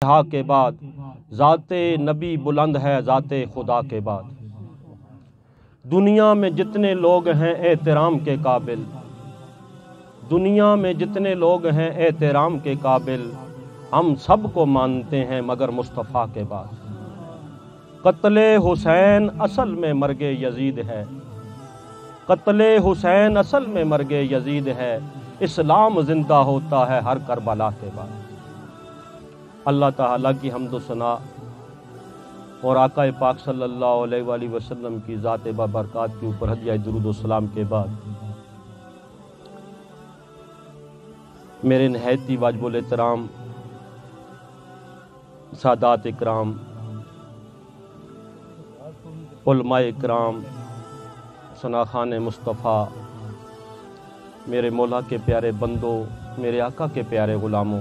ہا کے بعد ذات نبی بلند ہے ذات خدا کے بعد۔ دنیا میں جتنے لوگ ہیں احترام کے قابل، دنیا میں جتنے لوگ ہیں احترام کے قابل، ہم سب کو مانتے ہیں مگر مصطفیٰ کے بعد۔ قتل حسین اصل میں مرگ یزید ہے، قتل حسین اصل میں مرگ یزید ہے، اسلام زندہ ہوتا ہے ہر کربلا کے بعد۔ اللہ تعالیٰ کی حمد و ثنا اور آقا پاک صلی اللہ علیہ وآلہ وسلم کی ذات بابرکات کے اوپر ہدیہ درود و سلام کے بعد میرے نہایت واجب الاحترام سادات اکرام، علماء اکرام، ثناخان مصطفیٰ، میرے مولا کے پیارے بندوں، میرے آقا کے پیارے غلاموں،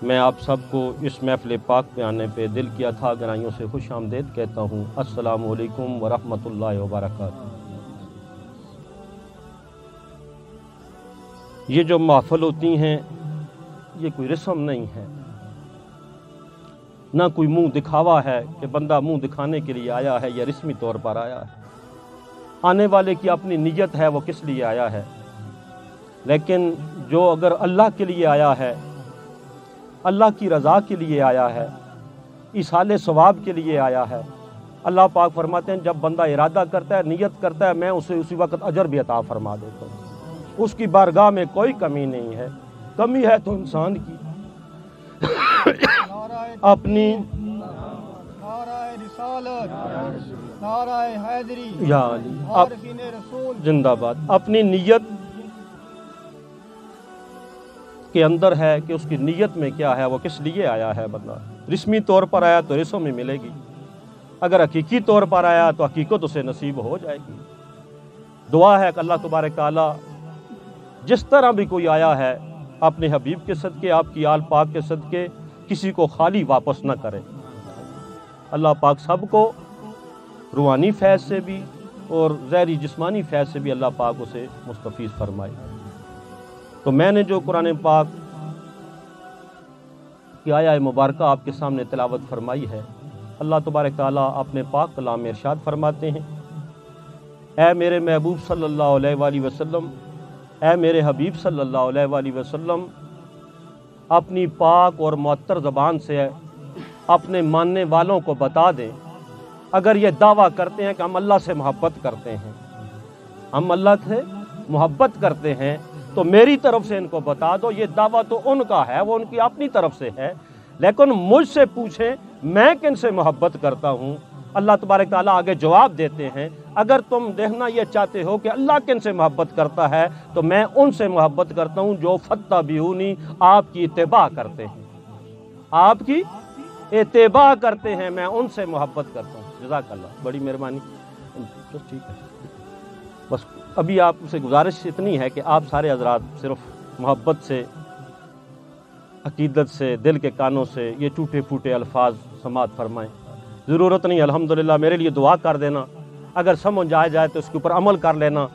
میں آپ سب کو اس محفل پاک پہ آنے پہ دل کی اتھاہ گہرائیوں سے خوش آمدید کہتا ہوں۔ السلام علیکم ورحمۃ اللہ وبرکاتہ۔ یہ جو محفل ہوتی ہیں یہ کوئی رسم نہیں ہے، نہ کوئی منہ دکھاوا ہے کہ بندہ منہ دکھانے کے لیے آیا ہے یا رسمی طور پر آیا ہے۔ آنے والے کی اپنی نیت ہے وہ کس لیے آیا ہے، لیکن جو اگر اللہ کے لیے آیا ہے، اللہ کی رضا کے لیے آیا ہے، ایصال ثواب کے لیے آیا ہے، اللہ پاک فرماتے ہیں جب بندہ ارادہ کرتا ہے، نیت کرتا ہے، میں اسے اسی وقت اجر بھی عطا فرما دیتا ہوں۔ اس کی بارگاہ میں کوئی کمی نہیں ہے، کمی ہے تو انسان کی اپنی نعرہ رسالت، نعرہ حیدری، یا علی عارفین رسول زندہ باد، اپنی نیت کے اندر ہے کہ اس کی نیت میں کیا ہے، وہ کس لیے آیا ہے بندہ۔ رسمی طور پر آیا تو رسم میں ملے گی، اگر حقیقی طور پر آیا تو حقیقت اسے نصیب ہو جائے گی۔ دعا ہے کہ اللہ تبارک تعالیٰ جس طرح بھی کوئی آیا ہے اپنے حبیب کے صدقے، آپ کی آل پاک کے صدقے، کسی کو خالی واپس نہ کرے۔ اللہ پاک سب کو روحانی فیض سے بھی اور ظاہری جسمانی فیض سے بھی اللہ پاک اسے مستفیض فرمائے۔ تو میں نے جو قرآن پاک کی آیہ مبارکہ آپ کے سامنے تلاوت فرمائی ہے، اللہ تبارک تعالیٰ اپنے پاک کلام میں ارشاد فرماتے ہیں، اے میرے محبوب صلی اللہ علیہ وآلہ وسلم، اے میرے حبیب صلی اللہ علیہ وآلہ وسلم، اپنی پاک اور معطر زبان سے اپنے ماننے والوں کو بتا دیں، اگر یہ دعویٰ کرتے ہیں کہ ہم اللہ سے محبت کرتے ہیں، ہم اللہ سے محبت کرتے ہیں، تو میری طرف سے ان کو بتا دو، یہ دعویٰ تو ان کا ہے، وہ ان کی اپنی طرف سے ہے، لیکن مجھ سے پوچھیں میں کن سے محبت کرتا ہوں۔ اللہ تبارک تعالیٰ آگے جواب دیتے ہیں، اگر تم دیکھنا یہ چاہتے ہو کہ اللہ کن سے محبت کرتا ہے تو میں ان سے محبت کرتا ہوں جو فتبعونی، آپ کی اتباع کرتے ہیں، آپ کی اتباع کرتے ہیں، میں ان سے محبت کرتا ہوں۔ جزاک اللہ، بڑی مہربانی۔ ٹھیک ہے، بس ابھی آپ سے گزارش اتنی ہے کہ آپ سارے حضرات صرف محبت سے، عقیدت سے، دل کے کانوں سے یہ ٹوٹے پھوٹے الفاظ سماعت فرمائیں۔ ضرورت نہیں الحمدللہ میرے لیے دعا کر دینا، اگر سمجھ آ جائے تو اس کے اوپر عمل کر لینا،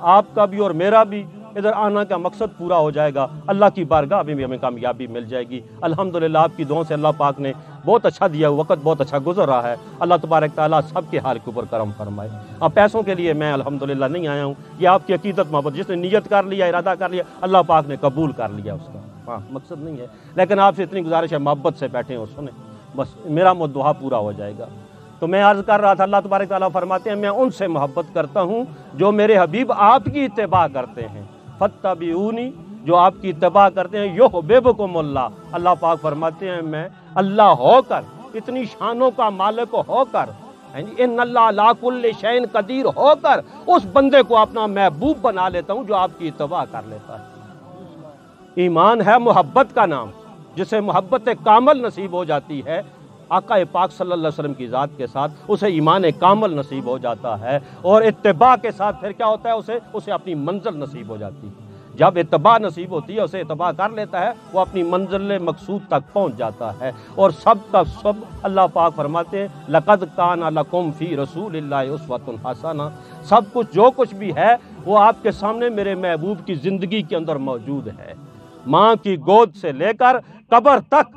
آپ کا بھی اور میرا بھی ادھر آنا کا مقصد پورا ہو جائے گا، اللہ کی بارگاہ میں بھی ہمیں کامیابی مل جائے گی۔ الحمدللہ آپ کی دعاؤں سے اللہ پاک نے بہت اچھا دیا، وقت بہت اچھا گزر رہا ہے، اللہ تبارک تعالیٰ سب کے حال کے اوپر کرم فرمائے۔ اب پیسوں کے لیے میں الحمدللہ نہیں آیا ہوں، یہ آپ کی عقیدت محبت، جس نے نیت کر لیا، ارادہ کر لیا، اللہ پاک نے قبول کر لیا اس کا، ہاں مقصد نہیں ہے، لیکن آپ سے اتنی گزارش ہے محبت سے بیٹھیں اور سنیں، بس میرا دعا پورا ہو جائے گا۔ تو میں عرض کر رہا تھا، اللہ تبارک تعالیٰ فرماتے ہیں میں ان سے محبت کرتا ہوں جو میرے حبیب آپ کی اتباع کرتے ہیں، فتبعونی، جو آپ کی اتباع کرتے ہیں، یحببکم اللہ، اللہ پاک فرماتے ہیں میں اللہ ہو کر، اتنی شانوں کا مالک ہو کر، ان اللہ علی کل شیء قدیر ہو کر اس بندے کو اپنا محبوب بنا لیتا ہوں جو آپ کی اتباع کر لیتا ہے۔ ایمان ہے محبت کا نام، جسے محبت کامل نصیب ہو جاتی ہے، آقا پاک صلی اللہ علیہ وسلم کی ذات کے ساتھ اسے ایمان کامل نصیب ہو جاتا ہے، اور اتباع کے ساتھ پھر کیا ہوتا ہے، اسے اپنی منزل نصیب ہو جاتی ہے۔ جب اتباع نصیب ہوتی ہے، اسے اتباع کر لیتا ہے، وہ اپنی منزل مقصود تک پہنچ جاتا ہے، اور سب کا سب اللہ پاک فرماتے ہیں لقد کان لکم فی رسول اللہ اسوۃ حسنہ، سب کچھ جو کچھ بھی ہے وہ آپ کے سامنے میرے محبوب کی زندگی کے اندر موجود ہے۔ ماں کی گود سے لے کر قبر تک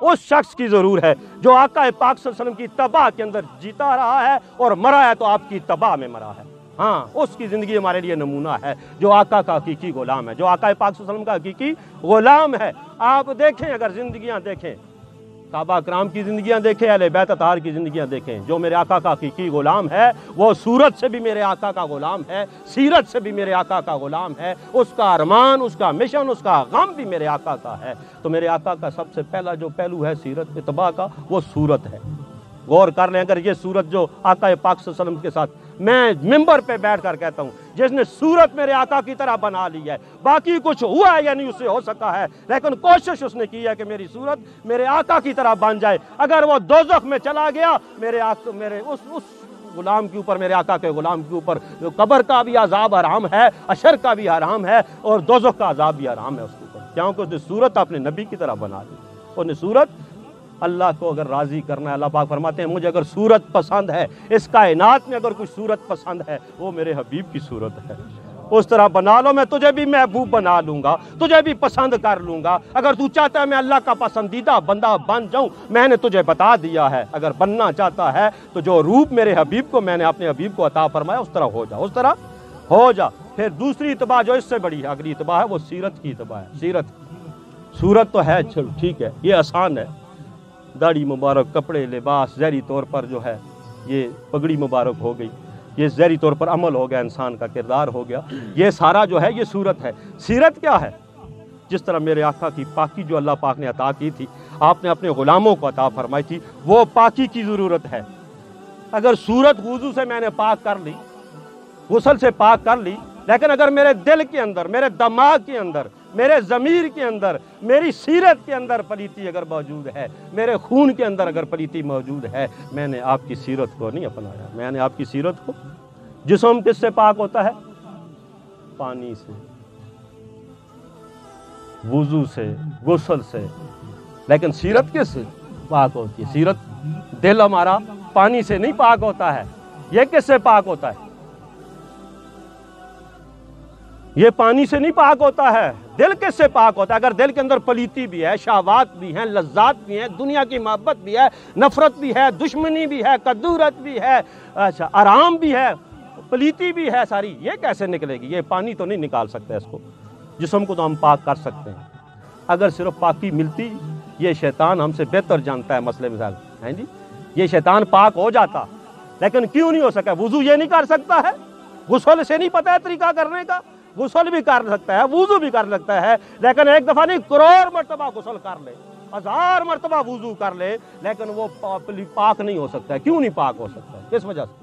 اس شخص کی ضرور ہے جو آقا پاک صلی اللہ علیہ وسلم کی اتباع کے اندر جیتا رہا ہے اور مرا ہے تو آپ کی اتباع میں مرا ہے. ہاں اس کی زندگی ہمارے لیے نمونہ ہے جو آقا کا حقیقی غلام ہے, جو آقا پاک صلی اللہ علیہ وسلم کا حقیقی غلام ہے. آپ دیکھیں, اگر زندگیاں دیکھیں, صحابہ کرام کی زندگیاں دیکھیں, اہل بیت اطہار کی زندگیاں دیکھیں, جو میرے آقا کا حقیقی غلام ہے وہ صورت سے بھی میرے آقا کا غلام ہے, سیرت سے بھی میرے آقا کا غلام ہے, اس کا ارمان, اس کا مشن, اس کا غم بھی میرے آقا کا ہے. تو میرے آقا کا سب سے پہلا جو پہلو ہے سیرت اتباع کا وہ صورت ہے. غور کر لیں, اگر یہ صورت جو آقا پاک صلی اللہ علیہ وسلم کے ساتھ میں ممبر پہ بیٹھ کر کہتا ہوں جس نے صورت میرے آقا کی طرح بنا لی ہے, باقی کچھ ہوا ہے یا نہیں اس سے ہو سکا ہے, لیکن کوشش اس نے کی ہے کہ میری صورت میرے آقا کی طرح بن جائے. اگر وہ دوزخ میں چلا گیا, میرے اس غلام کے اوپر, میرے آقا کے غلام کے اوپر قبر کا بھی عذاب حرام ہے, حشر کا بھی حرام ہے, اور دوزخ کا عذاب بھی حرام ہے اس کے اوپر, کیونکہ اس نے صورت اپنے نبی کی طرح بنا لی. اس نے صورت, اللہ کو اگر راضی کرنا ہے, اللہ پاک فرماتے ہیں مجھے اگر صورت پسند ہے, اس کائنات میں اگر کوئی صورت پسند ہے وہ میرے حبیب کی صورت ہے. اس طرح بنا لو, میں تجھے بھی محبوب بنا لوں گا, تجھے بھی پسند کر لوں گا. اگر تو چاہتا ہے میں اللہ کا پسندیدہ بندہ بن جاؤں, میں نے تجھے بتا دیا ہے. اگر بننا چاہتا ہے تو جو روپ میرے حبیب کو میں نے اپنے حبیب کو عطا فرمایا اس طرح ہو جا, اس طرح ہو جا. پھر دوسری اتباع جو اس سے بڑی ہے, اگلی اتباع ہے وہ سیرت کی اتباع ہے. سیرت, صورت تو ہے, چلو ٹھیک ہے, یہ آسان ہے, داڑھی مبارک, کپڑے, لباس, ظاہری طور پر جو ہے یہ پگڑی مبارک ہو گئی, یہ ظاہری طور پر عمل ہو گیا, انسان کا کردار ہو گیا, یہ سارا جو ہے یہ صورت ہے. سیرت کیا ہے؟ جس طرح میرے آقا کی پاکی جو اللہ پاک نے عطا کی تھی, آپ نے اپنے غلاموں کو عطا فرمائی تھی, وہ پاکی کی ضرورت ہے. اگر صورت وضو سے میں نے پاک کر لی, غسل سے پاک کر لی, لیکن اگر میرے دل کے اندر, میرے دماغ کے اندر, میرے ضمیر کے اندر, میری سیرت کے اندر پلیتی اگر موجود ہے, میرے خون کے اندر اگر پلیتی موجود ہے, میں نے آپ کی سیرت کو نہیں اپنایا. میں نے آپ کی سیرت کو, جسم کس سے پاک ہوتا ہے؟ پانی سے, وضو سے, غسل سے, لیکن سیرت کس سے پاک ہوتی ہے؟ سیرت, دل ہمارا پانی سے نہیں پاک ہوتا ہے. یہ کس سے پاک ہوتا ہے؟ یہ پانی سے نہیں پاک ہوتا ہے. دل کس سے پاک ہوتا ہے؟ اگر دل کے اندر پلیتی بھی ہے, شہوات بھی ہیں, لذات بھی ہیں, دنیا کی محبت بھی ہے, نفرت بھی ہے, دشمنی بھی ہے, کدورت بھی ہے, اچھا آرام بھی ہے, پلیتی بھی ہے ساری, یہ کیسے نکلے گی؟ یہ پانی تو نہیں نکال سکتا اس کو. جسم کو تو ہم پاک کر سکتے ہیں. اگر صرف پاکی ملتی, یہ شیطان ہم سے بہتر جانتا ہے مسئلے مثال ہیں جی, یہ شیطان پاک ہو جاتا, لیکن کیوں نہیں ہو سکا؟ وضو یہ نہیں کر سکتا ہے, غسل سے نہیں پتہ ہے طریقہ کرنے کا, غسل بھی کر سکتا ہے, وضو بھی کر سکتا ہے, لیکن ایک دفعہ نہیں کروڑ مرتبہ غسل کر لے, 1000 مرتبہ وضو کر لے, لیکن وہ پاک نہیں ہو سکتا ہے. کیوں نہیں پاک ہو سکتا ہے؟ کس وجہ سے؟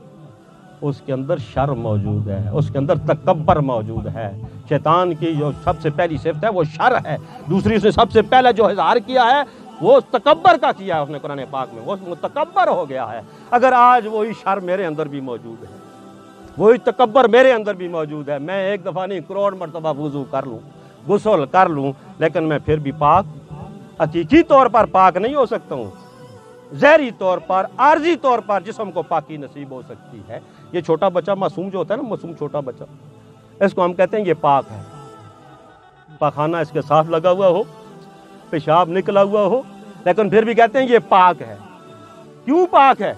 اس کے اندر شر موجود ہے, اس کے اندر تکبر موجود ہے. شیطان کی جو سب سے پہلی صفت ہے وہ شر ہے. دوسری اس نے سب سے پہلے جو اظہار کیا ہے وہ تکبر کا کیا ہے اس نے قرآن پاک میں, وہ متکبر ہو گیا ہے. اگر آج وہی شر میرے اندر بھی موجود ہے, وہی تکبر میرے اندر بھی موجود ہے, میں ایک دفعہ نہیں کروڑ مرتبہ وضو کر لوں, غسل کر لوں, لیکن میں پھر بھی پاک, حقیقی طور پر پاک نہیں ہو سکتا ہوں. ظاہری طور پر, عارضی طور پر جسم کو پاکی نصیب ہو سکتی ہے. یہ چھوٹا بچہ معصوم جو ہوتا ہے نا, معصوم چھوٹا بچہ, اس کو ہم کہتے ہیں یہ پاک ہے. پاخانہ اس کے ساتھ لگا ہوا ہو, پیشاب نکلا ہوا ہو, لیکن پھر بھی کہتے ہیں یہ پاک ہے. کیوں پاک ہے؟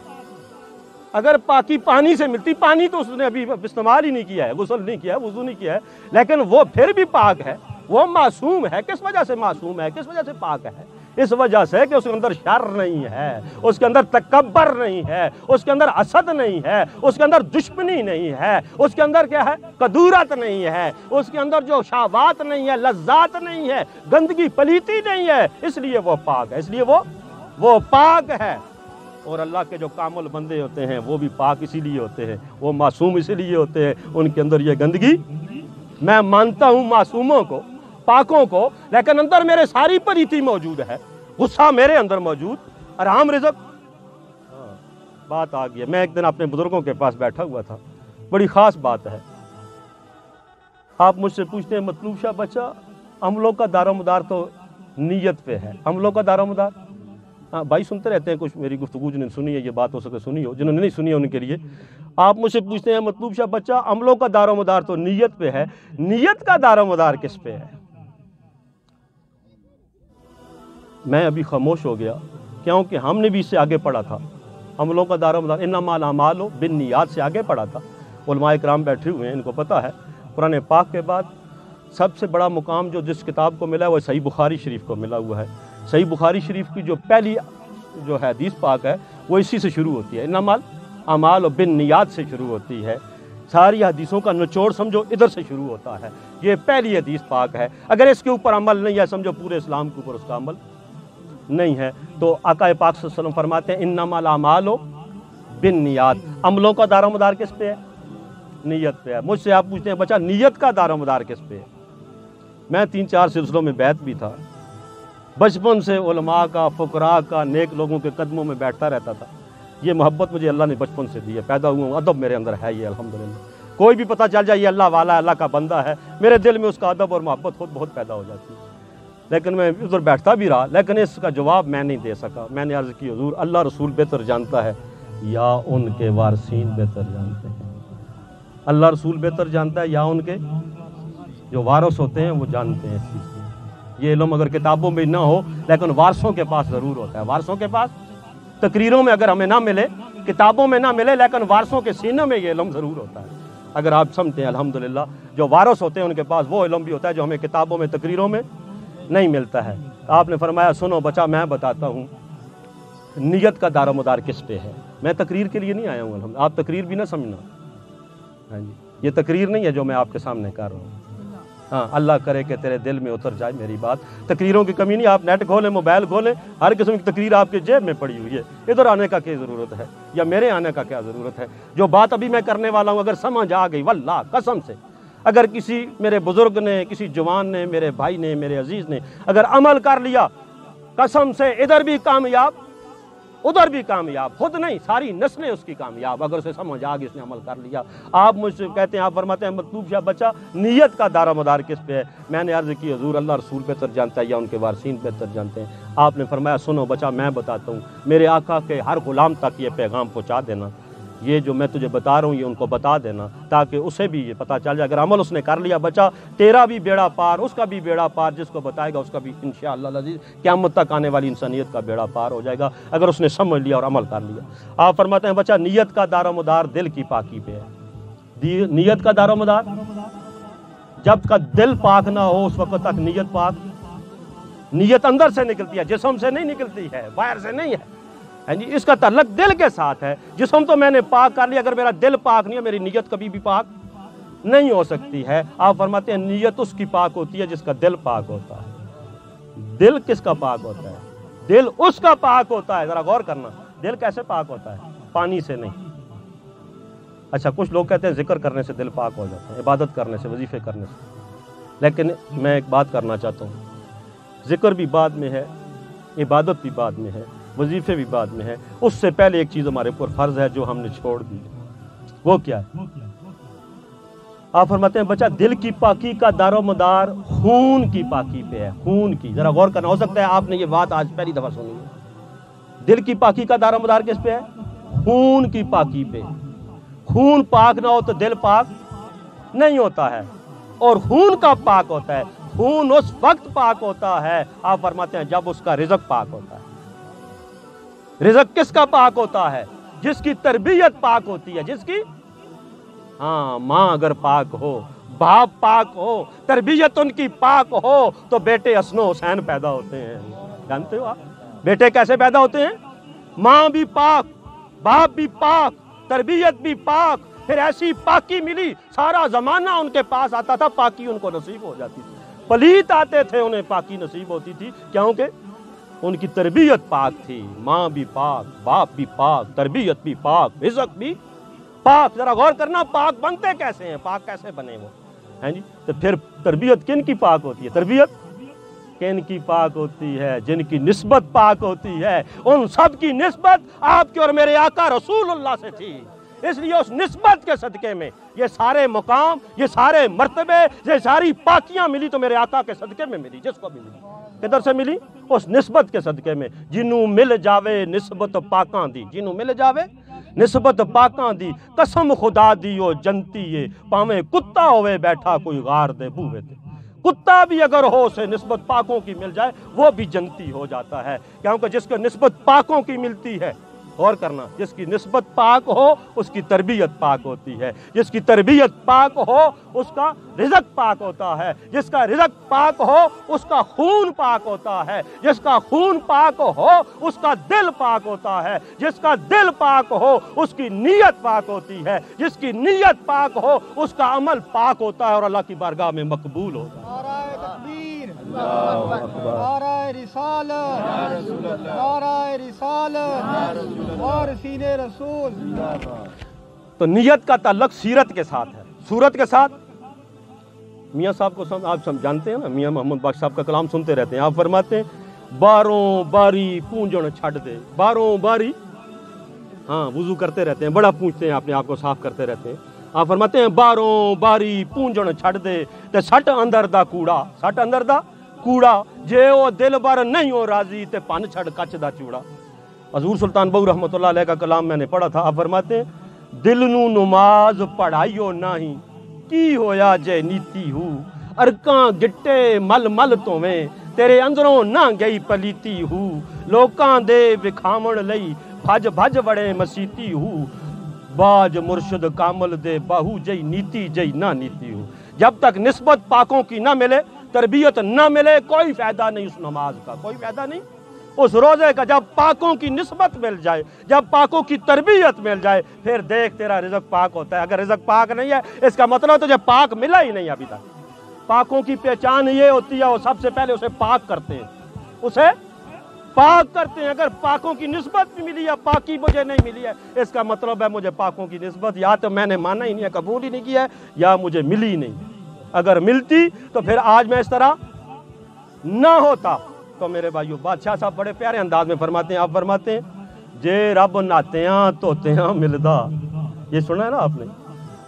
اگر پاکی پانی سے ملتی, پانی تو اس نے ابھی استعمال ہی نہیں کیا ہے, غسل نہیں کیا ہے, وضو نہیں کیا ہے, لیکن وہ پھر بھی پاک ہے, وہ معصوم ہے. کس وجہ سے معصوم ہے, کس وجہ سے پاک ہے؟ اس وجہ سے کہ اس کے اندر شر نہیں ہے, اس کے اندر تکبر نہیں ہے, اس کے اندر حسد نہیں ہے, اس کے اندر دشمنی نہیں ہے, اس کے اندر کیا ہے, کدورت نہیں ہے, اس کے اندر جو شہوات نہیں ہے, لذات نہیں ہے, گندگی پلیتی نہیں ہے, اس لیے وہ پاک ہے. اس لیے وہ پاک ہے. اور اللہ کے جو کامل بندے ہوتے ہیں وہ بھی پاک اسی لیے ہوتے ہیں, وہ معصوم اسی لیے ہوتے ہیں, ان کے اندر یہ گندگی. میں مانتا ہوں معصوموں کو, پاکوں کو, لیکن اندر میرے ساری پلیتی موجود ہے, غصہ میرے اندر موجود, حرام رزق. بات آ گئی. میں ایک دن اپنے بزرگوں کے پاس بیٹھا ہوا تھا, بڑی خاص بات ہے. آپ مجھ سے پوچھتے ہیں مطلوب شاہ بچہ, ہم لوگ کا دار و مدار تو نیت پہ ہے. ہم لوگ کا دار و مدار, ہاں بھائی سنتے رہتے ہیں کچھ میری گفتگو, جنہوں نے سنی ہے یہ بات ہو سکے سنی ہو, جنہوں نے نہیں سنی ہے ان کے لیے. آپ مجھ سے پوچھتے ہیں مطلوب شاہ بچہ, عملوں کا دار و مدار تو نیت پہ ہے, نیت کا دار و مدار کس پہ ہے؟ میں ابھی خاموش ہو گیا کیونکہ ہم نے بھی اس سے آگے پڑھا تھا، عملوں کا دار و مدار انما الاعمال بالنیات سے آگے پڑھا تھا۔ علماء کرام بیٹھے ہوئے ہیں، ان کو پتہ ہے قرآن پاک کے بعد سب سے بڑا مقام جو جس کتاب کو ملا ہے وہ صحیح بخاری شریف کو ملا ہوا ہے۔ صحیح بخاری شریف کی جو پہلی جو حدیث پاک ہے وہ اسی سے شروع ہوتی ہے، انما الاعمال بالنیات سے شروع ہوتی ہے۔ ساری حدیثوں کا نچوڑ سمجھو ادھر سے شروع ہوتا ہے، یہ پہلی حدیث پاک ہے۔ اگر اس کے اوپر عمل نہیں ہے سمجھو پورے اسلام کے اوپر اس کا عمل نہیں ہے۔ تو آقا پاک صلی اللہ علیہ وسلم فرماتے ہیں انما الاعمال بالنیات، عملوں کا دار و مدار کس پہ ہے؟ نیت پہ ہے۔ مجھ سے آپ پوچھتے ہیں بچہ نیت کا دار و مدار کس پہ ہے؟ میں 3-4 سلسلوں میں بیعت بھی تھا، بچپن سے علماء کا، فقراء کا، نیک لوگوں کے قدموں میں بیٹھتا رہتا تھا۔ یہ محبت مجھے اللہ نے بچپن سے دی ہے، پیدا ہوا ہوں، ادب میرے اندر ہے یہ الحمدللہ۔ کوئی بھی پتہ چل جائے یہ اللہ والا ہے، اللہ کا بندہ ہے، میرے دل میں اس کا ادب اور محبت خود بہت پیدا ہو جاتی ہے۔ لیکن میں ادھر بیٹھتا بھی رہا، لیکن اس کا جواب میں نہیں دے سکا۔ میں نے عرض کی حضور اللہ رسول بہتر جانتا ہے یا ان کے وارثین بہتر جانتے ہیں؟ اللہ رسول بہتر جانتا ہے یا ان کے جو وارث ہوتے ہیں وہ جانتے ہیں اس چیز کو۔ یہ علم اگر کتابوں میں نہ ہو لیکن وارثوں کے پاس ضرور ہوتا ہے۔ وارثوں کے پاس تقریروں میں اگر ہمیں نہ ملے، کتابوں میں نہ ملے، لیکن وارثوں کے سینے میں یہ علم ضرور ہوتا ہے۔ اگر آپ سمجھتے ہیں الحمدللہ جو وارث ہوتے ہیں ان کے پاس وہ علم بھی ہوتا ہے جو ہمیں کتابوں میں، تقریروں میں نہیں ملتا ہے۔ آپ نے فرمایا سنو بچہ میں بتاتا ہوں نیت کا دار و مدار کس پہ ہے۔ میں تقریر کے لیے نہیں آیا ہوں الحمدللہ، آپ تقریر بھی نہ سمجھنا، ہاں جی یہ تقریر نہیں ہے جو میں آپ کے سامنے کر رہا ہوں۔ ہاں اللہ کرے کہ تیرے دل میں اتر جائے میری بات۔ تقریروں کی کمی نہیں، آپ نیٹ کھولیں، موبائل کھولیں، ہر قسم کی تقریر آپ کے جیب میں پڑی ہوئی ہے۔ ادھر آنے کا کیا ضرورت ہے یا میرے آنے کا کیا ضرورت ہے؟ جو بات ابھی میں کرنے والا ہوں اگر سمجھ آ گئی واللہ قسم سے، اگر کسی میرے بزرگ نے، کسی جوان نے، میرے بھائی نے، میرے عزیز نے اگر عمل کر لیا، قسم سے ادھر بھی کامیاب ادھر بھی کامیاب، خود نہیں ساری نسلیں اس کی کامیاب، اگر اسے سمجھ آ گئی اس نے عمل کر لیا۔ آپ مجھ سے کہتے ہیں، آپ فرماتے ہیں مطلوب شاہ بچہ نیت کا دار و مدار کس پہ ہے؟ میں نے عرض کی حضور اللہ رسول بہتر جانتا ہے یا ان کے وارثین بہتر جانتے ہیں؟ آپ نے فرمایا سنو بچہ میں بتاتا ہوں، میرے آقا کے ہر غلام تک یہ پیغام پہنچا دینا، یہ جو میں تجھے بتا رہا ہوں یہ ان کو بتا دینا تاکہ اسے بھی یہ پتہ چل جائے۔ اگر عمل اس نے کر لیا بچہ تیرا بھی بیڑا پار، اس کا بھی بیڑا پار، جس کو بتائے گا اس کا بھی انشاءاللہ العزیز قیامت تک آنے والی انسانیت کا بیڑا پار ہو جائے گا اگر اس نے سمجھ لیا اور عمل کر لیا۔ آپ فرماتے ہیں بچہ نیت کا دار و مدار دل کی پاکی پہ ہے۔ نیت کا دار و مدار جب تک دل پاک نہ ہو اس وقت تک نیت پاک، نیت اندر سے نکلتی ہے، جسم سے نہیں نکلتی ہے، باہر سے نہیں ہے۔ جی اس کا تعلق دل کے ساتھ ہے۔ جسم تو میں نے پاک کر لیا، اگر میرا دل پاک نہیں ہے میری نیت کبھی بھی پاک نہیں ہو سکتی ہے۔ آپ فرماتے ہیں نیت اس کی پاک ہوتی ہے جس کا دل پاک ہوتا ہے۔ دل کس کا پاک ہوتا ہے؟ دل اس کا پاک ہوتا ہے۔ ذرا غور کرنا، دل کیسے پاک ہوتا ہے؟ پانی سے نہیں۔ اچھا کچھ لوگ کہتے ہیں ذکر کرنے سے دل پاک ہو جاتا ہے، عبادت کرنے سے، وظیفے کرنے سے، لیکن میں ایک بات کرنا چاہتا ہوں، ذکر بھی بعد میں ہے، عبادت بھی بعد میں ہے، وظیفے بھی بعد میں ہے۔ اس سے پہلے ایک چیز ہمارے اوپر فرض ہے جو ہم نے چھوڑ دی، وہ کیا ہے؟ آپ فرماتے ہیں بچہ دل کی پاکی کا دار و مدار خون کی پاکی پہ ہے، خون کی۔ ذرا غور کرنا، ہو سکتا ہے آپ نے یہ بات آج پہلی دفعہ سنی ہے۔ دل کی پاکی کا دار و مدار کس پہ ہے؟ خون کی پاکی پہ۔ خون پاک نہ ہو تو دل پاک نہیں ہوتا ہے، اور خون کا پاک ہوتا ہے، خون اس وقت پاک ہوتا ہے آپ فرماتے ہیں جب اس کا رزق پاک ہوتا ہے۔ رزق کس کا پاک ہوتا ہے؟ جس کی تربیت پاک ہوتی ہے، جس کی ہاں ماں اگر پاک ہو، باپ پاک ہو، تربیت ان کی پاک ہو تو بیٹے حسن و حسین پیدا ہوتے ہیں۔ جانتے ہو آپ بیٹے کیسے پیدا ہوتے ہیں؟ ماں بھی پاک، باپ بھی پاک، تربیت بھی پاک، پھر ایسی پاکی ملی سارا زمانہ ان کے پاس آتا تھا، پاکی ان کو نصیب ہو جاتی تھی۔ پلیت آتے تھے انہیں پاکی نصیب ہوتی تھی، کیونکہ ان کی تربیت پاک تھی۔ ماں بھی پاک، باپ بھی پاک، تربیت بھی پاک، رزق بھی پاک۔ ذرا غور کرنا پاک بنتے کیسے ہیں، پاک کیسے بنے وہ ہیں جی؟ تو پھر تربیت کن کی پاک ہوتی ہے؟ تربیت کن کی پاک ہوتی ہے؟ جن کی نسبت پاک ہوتی ہے، ان سب کی نسبت آپ کے اور میرے آقا رسول اللہ سے تھی۔ اس لیے اس نسبت کے صدقے میں یہ سارے مقام، یہ سارے مرتبے، یہ ساری پاکیاں ملی تو میرے آقا کے صدقے میں ملی۔ جس کو بھی ملی کدھر سے ملی؟ اس نسبت کے صدقے میں۔ جنوں مل جاوے نسبت پاکاں دی، جنوں مل جاوے نسبت پاکاں دی، قسم خدا دی او جنتی ہے، پاویں کتا ہوئے بیٹھا کوئی غار دے بوہے تے۔ کتا بھی اگر ہو اسے نسبت پاکوں کی مل جائے وہ بھی جنتی ہو جاتا ہے، کیونکہ جس کو نسبت پاکوں کی ملتی ہے، غور کرنا، جس کی نسبت پاک ہو اس کی تربیت پاک ہوتی ہے، جس کی تربیت پاک ہو اس کا رزق پاک ہوتا ہے، جس کا رزق پاک ہو اس کا خون پاک ہوتا ہے، جس کا خون پاک ہو اس کا دل پاک ہوتا ہے، جس کا دل پاک ہو اس کی نیت پاک ہوتی ہے، جس کی نیت پاک ہو اس کا عمل پاک ہوتا ہے اور اللہ کی بارگاہ میں مقبول ہوتا ہے۔ نعرہ تکبیر، نعرہ رسالت، نعرہ رسالت، وارثین رسول۔ تو نیت کا تعلق سیرت کے ساتھ ہے، صورت کے ساتھ۔ میاں صاحب کو آپ جانتے ہیں نا، میاں محمد بخش صاحب کا کلام سنتے رہتے ہیں، آپ فرماتے ہیں باروں باری پونجن چھڑ دے، باروں باری، ہاں وضو کرتے رہتے ہیں، بڑا پونجتے ہیں، اپنے آپ کو صاف کرتے رہتے ہیں، آپ فرماتے ہیں باروں باری پونجن چھڑ دے تے سٹ اندر دا کوڑا، سٹ اندر دا کوڑا، جے او دل بر نہیں ہو راضی تے پن چھڑ کچ دا چوڑا۔ حضور سلطان بہو رحمۃ اللہ علیہ کا کلام میں نے پڑھا تھا، آپ فرماتے ہیں دل نو نماز پڑھائیو نہیں کی ہویا جے نیتی ہو، ارکاں گٹے مل مل تویں تیرے اندروں نہ گئی پلیتی ہو، لوکاں دے وکھاون لئی بھج بھج وڑے مسیتی ہو، باج مرشد کامل دے باہو جئی نیتی جئی نہ نیتی ہو۔ جب تک نسبت پاکوں کی نہ ملے، تربیت نہ ملے، کوئی فائدہ نہیں اس نماز کا، کوئی فائدہ نہیں اس روزے کا۔ جب پاکوں کی نسبت مل جائے، جب پاکوں کی تربیت مل جائے، پھر دیکھ تیرا رزق پاک ہوتا ہے۔ اگر رزق پاک نہیں ہے اس کا مطلب تجھے پاک ملا ہی نہیں ابھی تک۔ پاکوں کی پہچان یہ ہوتی ہے وہ سب سے پہلے اسے پاک کرتے ہیں، اسے پاک کرتے ہیں۔ اگر پاکوں کی نسبت بھی ملی ہے، پاکی مجھے نہیں ملی ہے، اس کا مطلب ہے مجھے پاکوں کی نسبت یا تو میں نے مانا ہی نہیں ہے، قبول ہی نہیں کیا ہے، یا مجھے ملی نہیں۔ اگر ملتی تو پھر آج میں اس طرح نہ ہوتا۔ تو میرے بھائیو، بادشاہ صاحب بڑے پیارے انداز میں فرماتے ہیں، آپ فرماتے ہیں جے رب ناتیاں توتیاں ملدا، یہ سنا ہے نا آپ نے،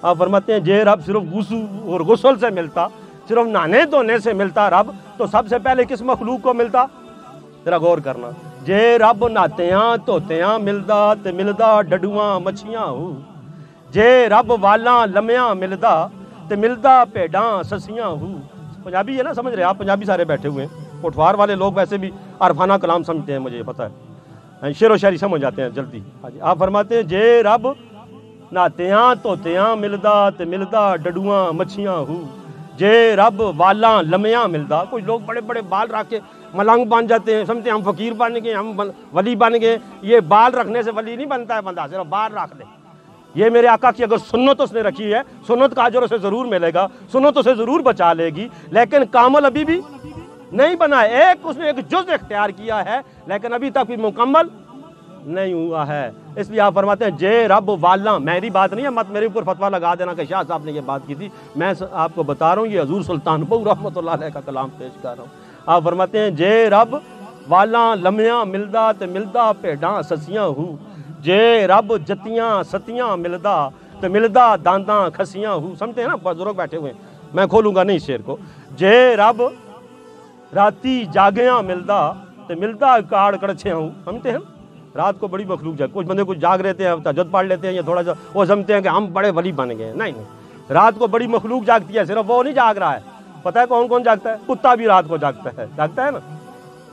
آپ فرماتے ہیں جے رب صرف وضو اور غسل سے ملتا، صرف نہانے دھونے سے ملتا رب، تو سب سے پہلے کس مخلوق کو ملتا؟ ذرا غور کرنا، جے رب ناتیاں توتیاں ملدا تے ملدا ڈڈواں مچھیاں ہو، جے رب والاں لمیاں ملدا تے ملدا پیڑاں سسیاں ہو۔ پنجابی ہے نا، سمجھ رہے آپ، پنجابی سارے بیٹھے ہوئے ہیں، پٹوار والے لوگ ویسے بھی عرفانہ کلام سمجھتے ہیں، مجھے پتہ ہے، شعر و شاعری سمجھ جاتے ہیں جلدی۔ آپ فرماتے ہیں جے رب ناتیاں توتیاں ملدا تے ملدا ڈڈواں مچھیاں ہو، جے رب والاں لمیاں ملدا۔ کوئی لوگ بڑے بڑے بال رکھ کے ملنگ بن جاتے ہیں، سمجھتے ہیں ہم فقیر بن گئے، ہم ولی بن گئے۔ یہ بال رکھنے سے ولی نہیں بنتا ہے بندہ، صرف بال رکھ دے۔ یہ میرے آقا کی اگر سنت اس نے رکھی ہے، سنت کا اجر اسے ضرور ملے گا، سنت اسے ضرور بچا لے گی، لیکن کامل ابھی بھی نہیں بنا ہے۔ اس نے ایک جز اختیار کیا ہے لیکن ابھی تک بھی مکمل نہیں ہوا ہے۔ اس لیے آپ فرماتے ہیں جے رب والاں، میری بات نہیں ہے، مت میرے اوپر فتویٰ لگا دینا کہ شاہ صاحب نے یہ بات کی تھی، میں آپ کو بتا رہا ہوں، یہ حضور سلطان بہو رحمۃ اللہ علیہ کا کلام پیش کر رہا ہوں۔ آپ فرماتے ہیں جے رب والاں لمیاں ملدا تے ملدا پیڑاں سسیاں ہو، جے رب جتیاں ستیاں ملدا تے ملدا دانداں کھسیاں ہو۔ سمجھتے ہیں نا، بزرگ بیٹھے ہوئے ہیں، میں کھولوں گا نہیں شعر کو۔ جے رب راتی جاگیاں ملدا تے ملدا کاڑ کڑچھیاں ہوں۔ سمجھتے ہیں رات کو بڑی مخلوق جائے، کچھ بندے کچھ جاگ رہتے ہیں، تہجد پڑھ لیتے ہیں، یا تھوڑا سا وہ سمجھتے ہیں کہ ہم بڑے ولی بن گئے ہیں۔ نہیں نہیں، رات کو بڑی مخلوق جاگتی ہے، صرف وہ نہیں جاگ رہا ہے۔ پتہ ہے کون کون جاگتا ہے؟ کتا بھی رات کو جاگتا ہے نا،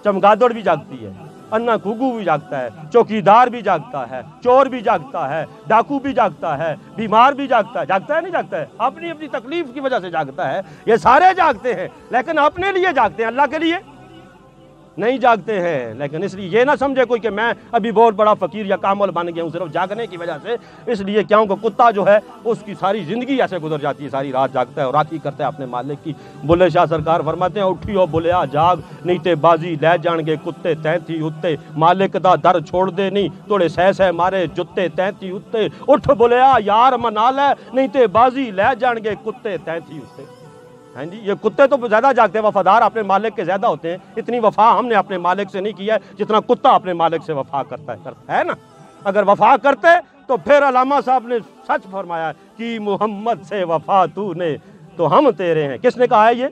چمگادڑ بھی جاگتی ہے، انا گھگو بھی جاگتا ہے، چوکیدار بھی جاگتا ہے، چور بھی جاگتا ہے، ڈاکو بھی جاگتا ہے، بیمار بھی جاگتا ہے نہیں جاگتا ہے؟ اپنی اپنی تکلیف کی وجہ سے جاگتا ہے۔ یہ سارے جاگتے ہیں لیکن اپنے لیے جاگتے ہیں، اللہ کے لیے نہیں جاگتے ہیں۔ لیکن اس لیے یہ نہ سمجھے کوئی کہ میں ابھی بہت بڑا فقیر یا کامل بن گیا ہوں صرف جاگنے کی وجہ سے۔ اس لیے کیوں کہ کتا جو ہے اس کی ساری زندگی ایسے گزر جاتی ہے، ساری رات جاگتا ہے اور راکھی کرتا ہے اپنے مالک کی۔ بلے شاہ سرکار فرماتے ہیں اٹھیو بلیا جاگ نہیں تے بازی لے جان گے کتے تینتی اتے، مالک دا در چھوڑ دے نہیں توڑے سہ سہ مارے جتے تینتی اتے، اٹھ بلیا یار منا لے نہیں تے بازی لے جان گے کتے تینتی اتے۔ ہاں جی، یہ کتے تو زیادہ جاگتے ہیں، وفادار اپنے مالک کے زیادہ ہوتے ہیں۔ اتنی وفا ہم نے اپنے مالک سے نہیں کی ہے جتنا کتا اپنے مالک سے وفا کرتا ہے نا۔ اگر وفا کرتے تو پھر علامہ صاحب نے سچ فرمایا کہ محمد سے وفا تو نے تو ہم تیرے ہیں۔ کس نے کہا ہے یہ؟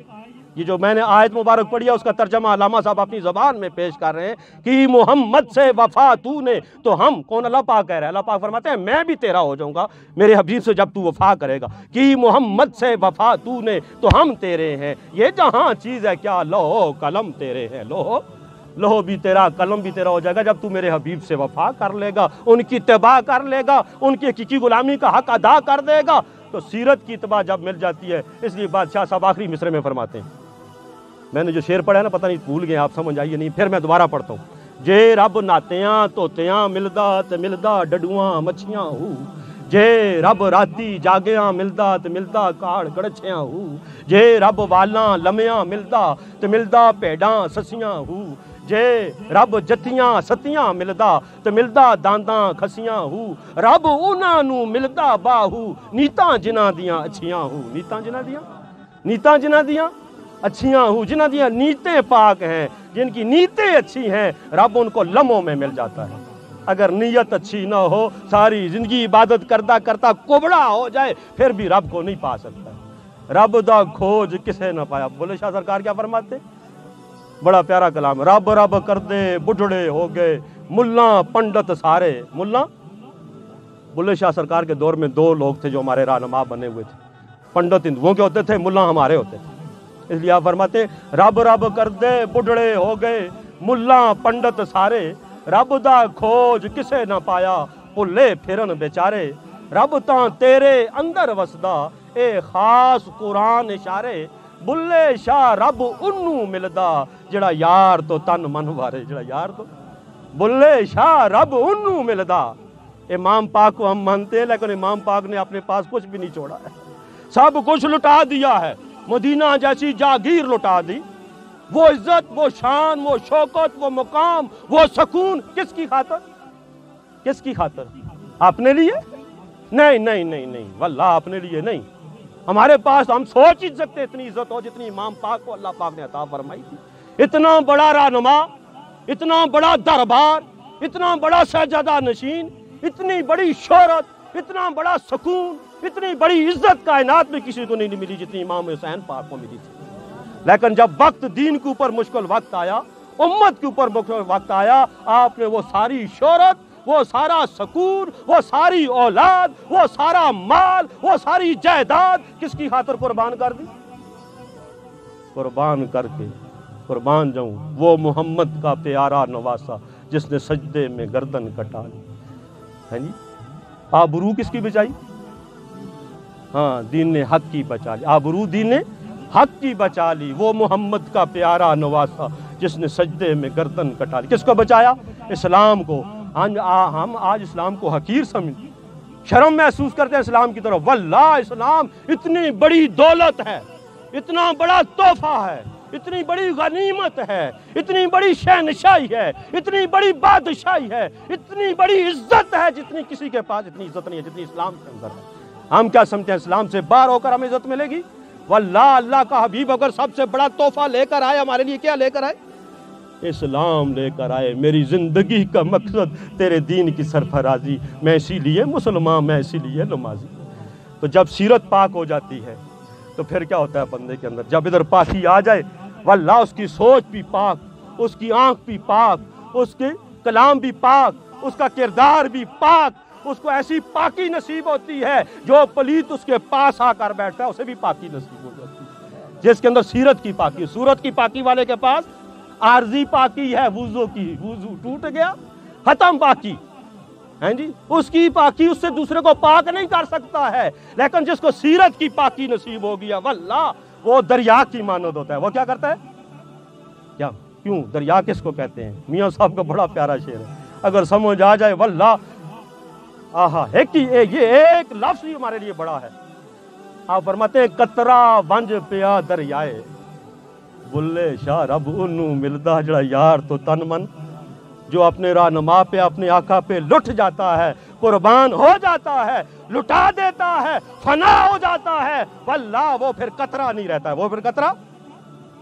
یہ جو میں نے آیت مبارک پڑھی ہے اس کا ترجمہ علامہ صاحب اپنی زبان میں پیش کر رہے ہیں کہ محمد سے وفا تو نے تو ہم، کون اللہ پاک کہہ رہا ہے، اللہ پاک فرماتے ہیں میں بھی تیرا ہو جاؤں گا میرے حبیب سے جب تو وفا کرے گا، کہ محمد سے وفا تو نے تو ہم تیرے ہیں، یہ جہاں چیز ہے کیا لوح قلم تیرے ہیں، لوح بھی تیرا، قلم بھی تیرا ہو جائے گا جب تو میرے حبیب سے وفا کر لے گا، ان کی اتباع کر لے گا، ان کی حقیقی غلامی کا حق ادا کر دے گا، تو سیرت کی اتباع جب مل جاتی ہے۔ اس لیے بادشاہ صاحب آخری مصرے میں فرماتے ہیں، میں نے جو شعر پڑھا ہے نا پتہ نہیں بھول گئے آپ، سمجھ آئیے نہیں، پھر میں دوبارہ پڑھتا ہوں۔ جے رب ناتیاں توتیاں ملدا تے ملدا ڈڈواں مچھیاں ہو، جے رب راتی جاگیاں ملدا تے ملدا کاڑ گڑچیاں ہو، جے رب والاں لمیاں ملدا تے ملدا پیڑاں سسیاں ہو، جے رب جتیاں ستیاں ملدا تے ملدا دانداں کھسیاں ہو، رب انہاں نو ملدا باہو نیتاں جنہاں دیاں اچھیاں ہو، نیتاں جنہاں دیاں اچھیاں ہو، جنہاں دیاں نیتیں پاک ہیں، جن کی نیتیں اچھی ہیں، رب ان کو لمحوں میں مل جاتا ہے۔ اگر نیت اچھی نہ ہو، ساری زندگی عبادت کرتا کرتا کبڑا ہو جائے، پھر بھی رب کو نہیں پا سکتا۔ رب دا کھوج کسے نہ پایا، بولے شاہ سرکار کیا فرماتے؟ بڑا پیارا کلام، رب رب کر دے بڈھڑے ہو گئے ملاں پنڈت سارے، ملاں، بلے شاہ سرکار کے دور میں دو لوگ تھے جو ہمارے رہنما بنے ہوئے تھے، پنڈت ہندوؤں کے ہوتے تھے، ملاں ہمارے ہوتے تھے۔ اس لیے آپ فرماتے ہیں رب رب کر دے بڈھڑے ہو گئے ملاں پنڈت سارے، رب دا کھوج کسے نہ پایا پلے پھرن بیچارے، رب تاں تیرے اندر وسدا اے خاص قرآن اشارے، بلے شاہ رب انہوں ملدا جڑا یار تو تن من وارے، جڑا یار تو بلے شاہ رب انہوں ملدا۔ امام پاک کو ہم مانتے ہیں لیکن امام پاک نے اپنے پاس کچھ بھی نہیں چھوڑا ہے، سب کچھ لٹا دیا ہے، مدینہ جیسی جاگیر لٹا دی، وہ عزت، وہ شان، وہ شوکت، وہ مقام، وہ سکون، کس کی خاطر؟ کس کی خاطر؟ اپنے لیے؟ نہیں واللہ اپنے لیے نہیں۔ ہمارے پاس ہم سوچ ہی سکتے اتنی عزت ہو جتنی امام پاک کو اللہ پاک نے عطا فرمائی تھی، اتنا بڑا رہنما، اتنا بڑا دربار، اتنا بڑا سجدہ نشین، اتنی بڑی شہرت، اتنا بڑا سکون، اتنی بڑی عزت کائنات میں کسی کو نہیں ملی جتنی امام حسین پاک کو ملی تھی۔ لیکن جب وقت دین کے اوپر مشکل وقت آیا، امت کے اوپر مشکل وقت آیا، آپ نے وہ ساری شہرت، وہ سارا سکون، وہ ساری اولاد، وہ سارا مال، وہ ساری جائیداد کس کی خاطر قربان کر دی؟ قربان کر کے قربان جاؤں وہ محمد کا پیارا نواسا جس نے سجدے میں گردن کٹا لی، ہے جی، آبرو کس کی بچائی؟ ہاں، دین نے حق کی بچا لی، آبرو دین نے حق کی بچا لی، وہ محمد کا پیارا نواسا جس نے سجدے میں گردن کٹا لی۔ کس کو بچایا؟ اسلام کو۔ ہم آج اسلام کو حقیر سمجھ شرم محسوس کرتے ہیں اسلام کی طرف، واللہ اسلام اتنی بڑی دولت ہے، اتنا بڑا تحفہ ہے، اتنی بڑی غنیمت ہے، اتنی بڑی شہنشاہی ہے، اتنی بڑی بادشاہی ہے، اتنی بڑی عزت ہے جتنی کسی کے پاس اتنی عزت نہیں ہے جتنی اسلام کے اندر ہے۔ ہم کیا سمجھتے ہیں اسلام سے باہر ہو کر ہمیں عزت ملے گی؟ واللہ اللہ کا حبیب اگر سب سے بڑا تحفہ لے کر آئے ہمارے لیے، کیا لے کر آئے؟ اسلام لے کر آئے، میری زندگی کا مقصد تیرے دین کی سرفرازی، میں اسی لیے مسلمان، میں اسی لیے نمازی۔ تو جب سیرت پاک ہو جاتی ہے تو پھر کیا ہوتا ہے بندے کے اندر؟ جب ادھر پاکی آ جائے، واللہ اس کی سوچ بھی پاک، اس کی آنکھ بھی پاک، اس کے کلام بھی پاک، اس کا کردار بھی پاک، اس کو ایسی پاکی نصیب ہوتی ہے جو پلیت اس کے پاس آ کر بیٹھتا ہے اسے بھی پاکی نصیب ہو جاتی ہے، جس کے اندر سیرت کی پاکی، صورت کی پاکی والے کے پاس عارضی پاکی ہے، وضو کی، وضو ٹوٹ گیا ختم پاکی، ہیں جی، اس کی پاکی اس سے دوسرے کو پاک نہیں کر سکتا ہے، لیکن جس کو سیرت کی پاکی نصیب ہو گیا واللہ وہ دریا کی مانند ہوتا ہے۔ وہ کیا کرتا ہے؟ کیا کیوں دریا کس کو کہتے ہیں؟ میاں صاحب کا بڑا پیارا شعر ہے، اگر سمجھ آ جائے واللہ، آہا، یہ ایک لفظ ہی ہمارے لیے بڑا ہے۔ آپ فرماتے ہیں قطرہ ونج پیا دریائے، بلے شاہ رب انہوں ملدا جڑا یار تو تن من، جو اپنے رہنما پہ، اپنے آقا پہ لٹ جاتا ہے، قربان ہو جاتا ہے، لٹا دیتا ہے، فنا ہو جاتا ہے، واللہ وہ پھر قطرہ نہیں رہتا ہے۔ وہ پھر قطرہ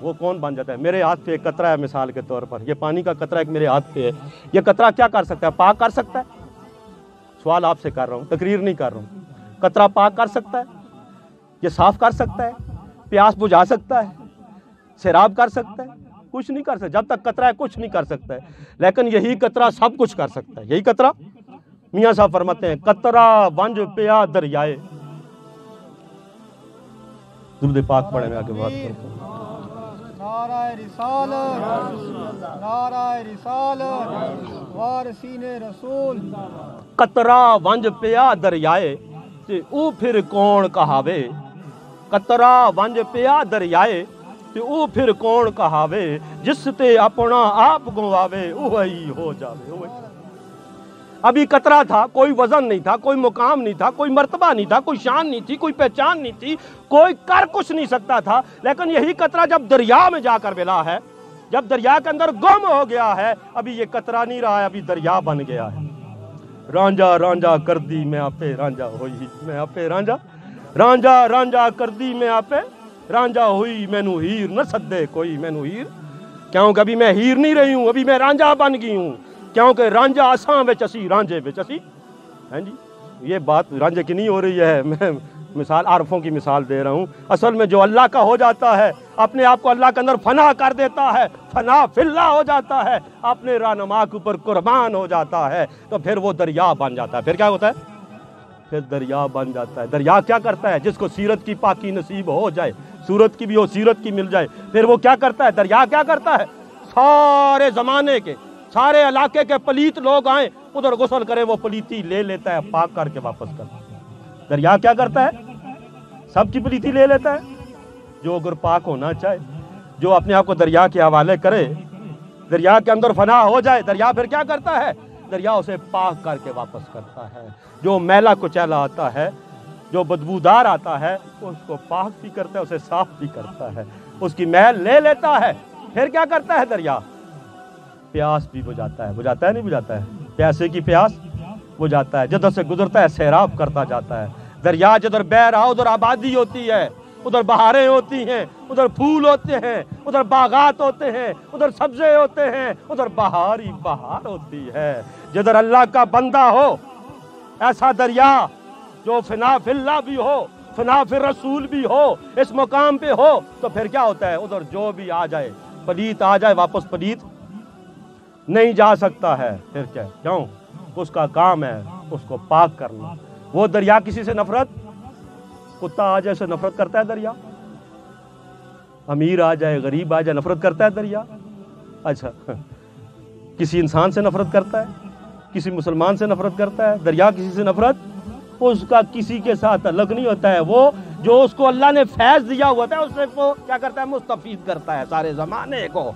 وہ کون بن جاتا ہے؟ میرے ہاتھ پہ ایک قطرہ ہے مثال کے طور پر، یہ پانی کا قطرہ ایک میرے ہاتھ پہ ہے، یہ قطرہ کیا کر سکتا ہے؟ پاک کر سکتا ہے؟ سوال آپ سے کر رہا ہوں، تقریر نہیں کر رہا ہوں۔ قطرہ پاک کر سکتا ہے؟ یہ صاف کر سکتا ہے؟ پیاس بجھا سکتا ہے؟ سیراب کر سکتا ہے؟ کچھ نہیں کر سکتا. جب تک قطرہ ہے کچھ نہیں کر سکتا ہے. لیکن یہی قطرہ سب کچھ کر سکتا ہے. یہی قطرہ میاں صاحب فرماتے ہیں قطرہ ونج پیا دریائے. درود پاک پڑھیں, میں آگے بات کرتا ہوں. نعرہ رسالت نعرہ رسالت وارثین رسول. قطرہ ونج پیا دریائے تے او پھر کون کہاوے. قطرہ ونج پیا دریائے تے او پھر کون کہاوے. جس تے اپنا آپ گواوے وہی ہو جاوے. ابھی قطرہ تھا, کوئی وزن نہیں تھا, کوئی مقام نہیں تھا, کوئی مرتبہ نہیں تھا, کوئی شان نہیں تھی, کوئی پہچان نہیں تھی, کوئی کر کچھ نہیں سکتا تھا. لیکن یہی قطرہ جب دریا میں جا کر ملا ہے, جب دریا کے اندر گم ہو گیا ہے, ابھی یہ قطرہ نہیں رہا ہے, ابھی دریا بن گیا ہے. رانجا رانجا کر دی میں آپے رانجا ہوئی میں آپے رانجا. رانجا رانجا کر دی میں آپے رانجا ہوئی. مینو ہیر نہ سدے کوئی مینو ہیر. کیونکہ ابھی میں ہیر نہیں رہی ہوں, ابھی میں رانجا بن گئی ہوں. کیونکہ رانجا آساں وچ اسی رانجے وچ اسی. ہیں جی, یہ بات رانجے کی نہیں ہو رہی ہے, میں مثال عارفوں کی مثال دے رہا ہوں. اصل میں جو اللہ کا ہو جاتا ہے, اپنے آپ کو اللہ کے اندر فنا کر دیتا ہے, فنا فی اللہ ہو جاتا ہے, اپنے رہنما کے اوپر قربان ہو جاتا ہے, تو پھر وہ دریا بن جاتا ہے. پھر کیا ہوتا ہے؟ پھر دریا بن جاتا ہے. دریا کیا کرتا ہے؟ جس کو سیرت کی پاکی نصیب ہو جائے, صورت کی بھی ہو سیرت کی مل جائے, پھر وہ کیا کرتا ہے؟ دریا کیا کرتا ہے؟ سارے زمانے کے سارے علاقے کے پلیت لوگ آئیں, ادھر غسل کرے, وہ پلیتی لے لیتا ہے, پاک کر کے واپس کرتا ہے. دریا کیا کرتا ہے؟ سب کی پلیتی لے لیتا ہے. جو اگر پاک ہونا چاہے, جو اپنے آپ کو دریا کے حوالے کرے, دریا کے اندر فنا ہو جائے, دریا پھر کیا کرتا ہے؟ دریا اسے پاک کر کے واپس کرتا ہے. جو میلا کچیلا آتا ہے, جو بدبودار آتا ہے, اس کو پاک بھی کرتا ہے, اسے صاف بھی کرتا ہے, اس کی میل لے لیتا ہے. پھر کیا کرتا ہے دریا؟ پیاس بھی بجھاتا ہے. بجھاتا ہے نہیں بجھاتا ہے؟ پیاسے کی پیاس بجھاتا ہے. جدھر سے گزرتا ہے سیراب کرتا جاتا ہے. دریا جدھر بہ رہا ادھر آبادی ہوتی ہے, ادھر بہاریں ہوتی ہیں, ادھر پھول ہوتے ہیں, ادھر باغات ہوتے ہیں, ادھر سبزے ہوتے ہیں, ادھر بہار ہی بہار ہوتی ہے. جدھر اللہ کا بندہ ہو, ایسا دریا جو فنا فی اللہ بھی ہو, فنا فی رسول بھی ہو, اس مقام پہ ہو, تو پھر کیا ہوتا ہے؟ ادھر جو بھی آ جائے, پلیت آ جائے, واپس پلیت نہیں جا سکتا ہے. پھر کیا؟ کیوں؟ اس کا کام ہے اس کو پاک کرنا. وہ دریا کسی سے نفرت, کتا آ جائے اسے نفرت کرتا ہے دریا, امیر آ جائے غریب آ جائے نفرت کرتا ہے دریا. اچھا, کسی انسان سے نفرت کرتا ہے, کسی مسلمان سے نفرت کرتا ہے, دریا کسی سے نفرت, اس کا کسی کے ساتھ تعلق نہیں ہوتا ہے. وہ جو اس کو اللہ نے فیض دیا ہوا ہے, اس سے وہ کیا کرتا ہے؟ مستفید کرتا ہے سارے زمانے کو.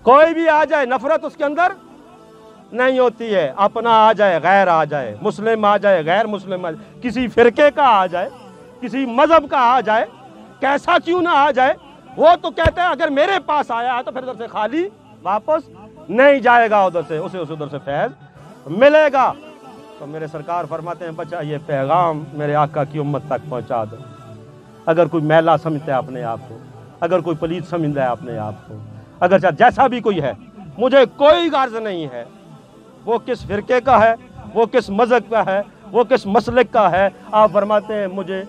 کوئی بھی آ جائے نفرت اس کے اندر نہیں ہوتی ہے. اپنا آ جائے, غیر آ جائے, مسلم آ جائے, غیر مسلم آ جائے, کسی فرقے کا آ جائے, کسی مذہب کا آ جائے, کیسا کیوں نہ آ جائے, وہ تو کہتے ہیں اگر میرے پاس آیا ہے تو پھر ادھر سے خالی واپس نہیں جائے گا, ادھر سے اسے ادھر سے فیض ملے گا. تو میرے سرکار فرماتے ہیں بچہ یہ پیغام میرے آقا کی امت تک پہنچا دو. اگر کوئی میلا سمجھتا ہے اپنے آپ کو, اگر کوئی پلیت سمجھتا ہے اپنے آپ کو, اگر جیسا بھی کوئی ہے, مجھے کوئی غرض نہیں ہے وہ کس فرقے کا ہے, وہ کس مذہب کا ہے, وہ کس مسلک کا ہے. آپ فرماتے ہیں مجھے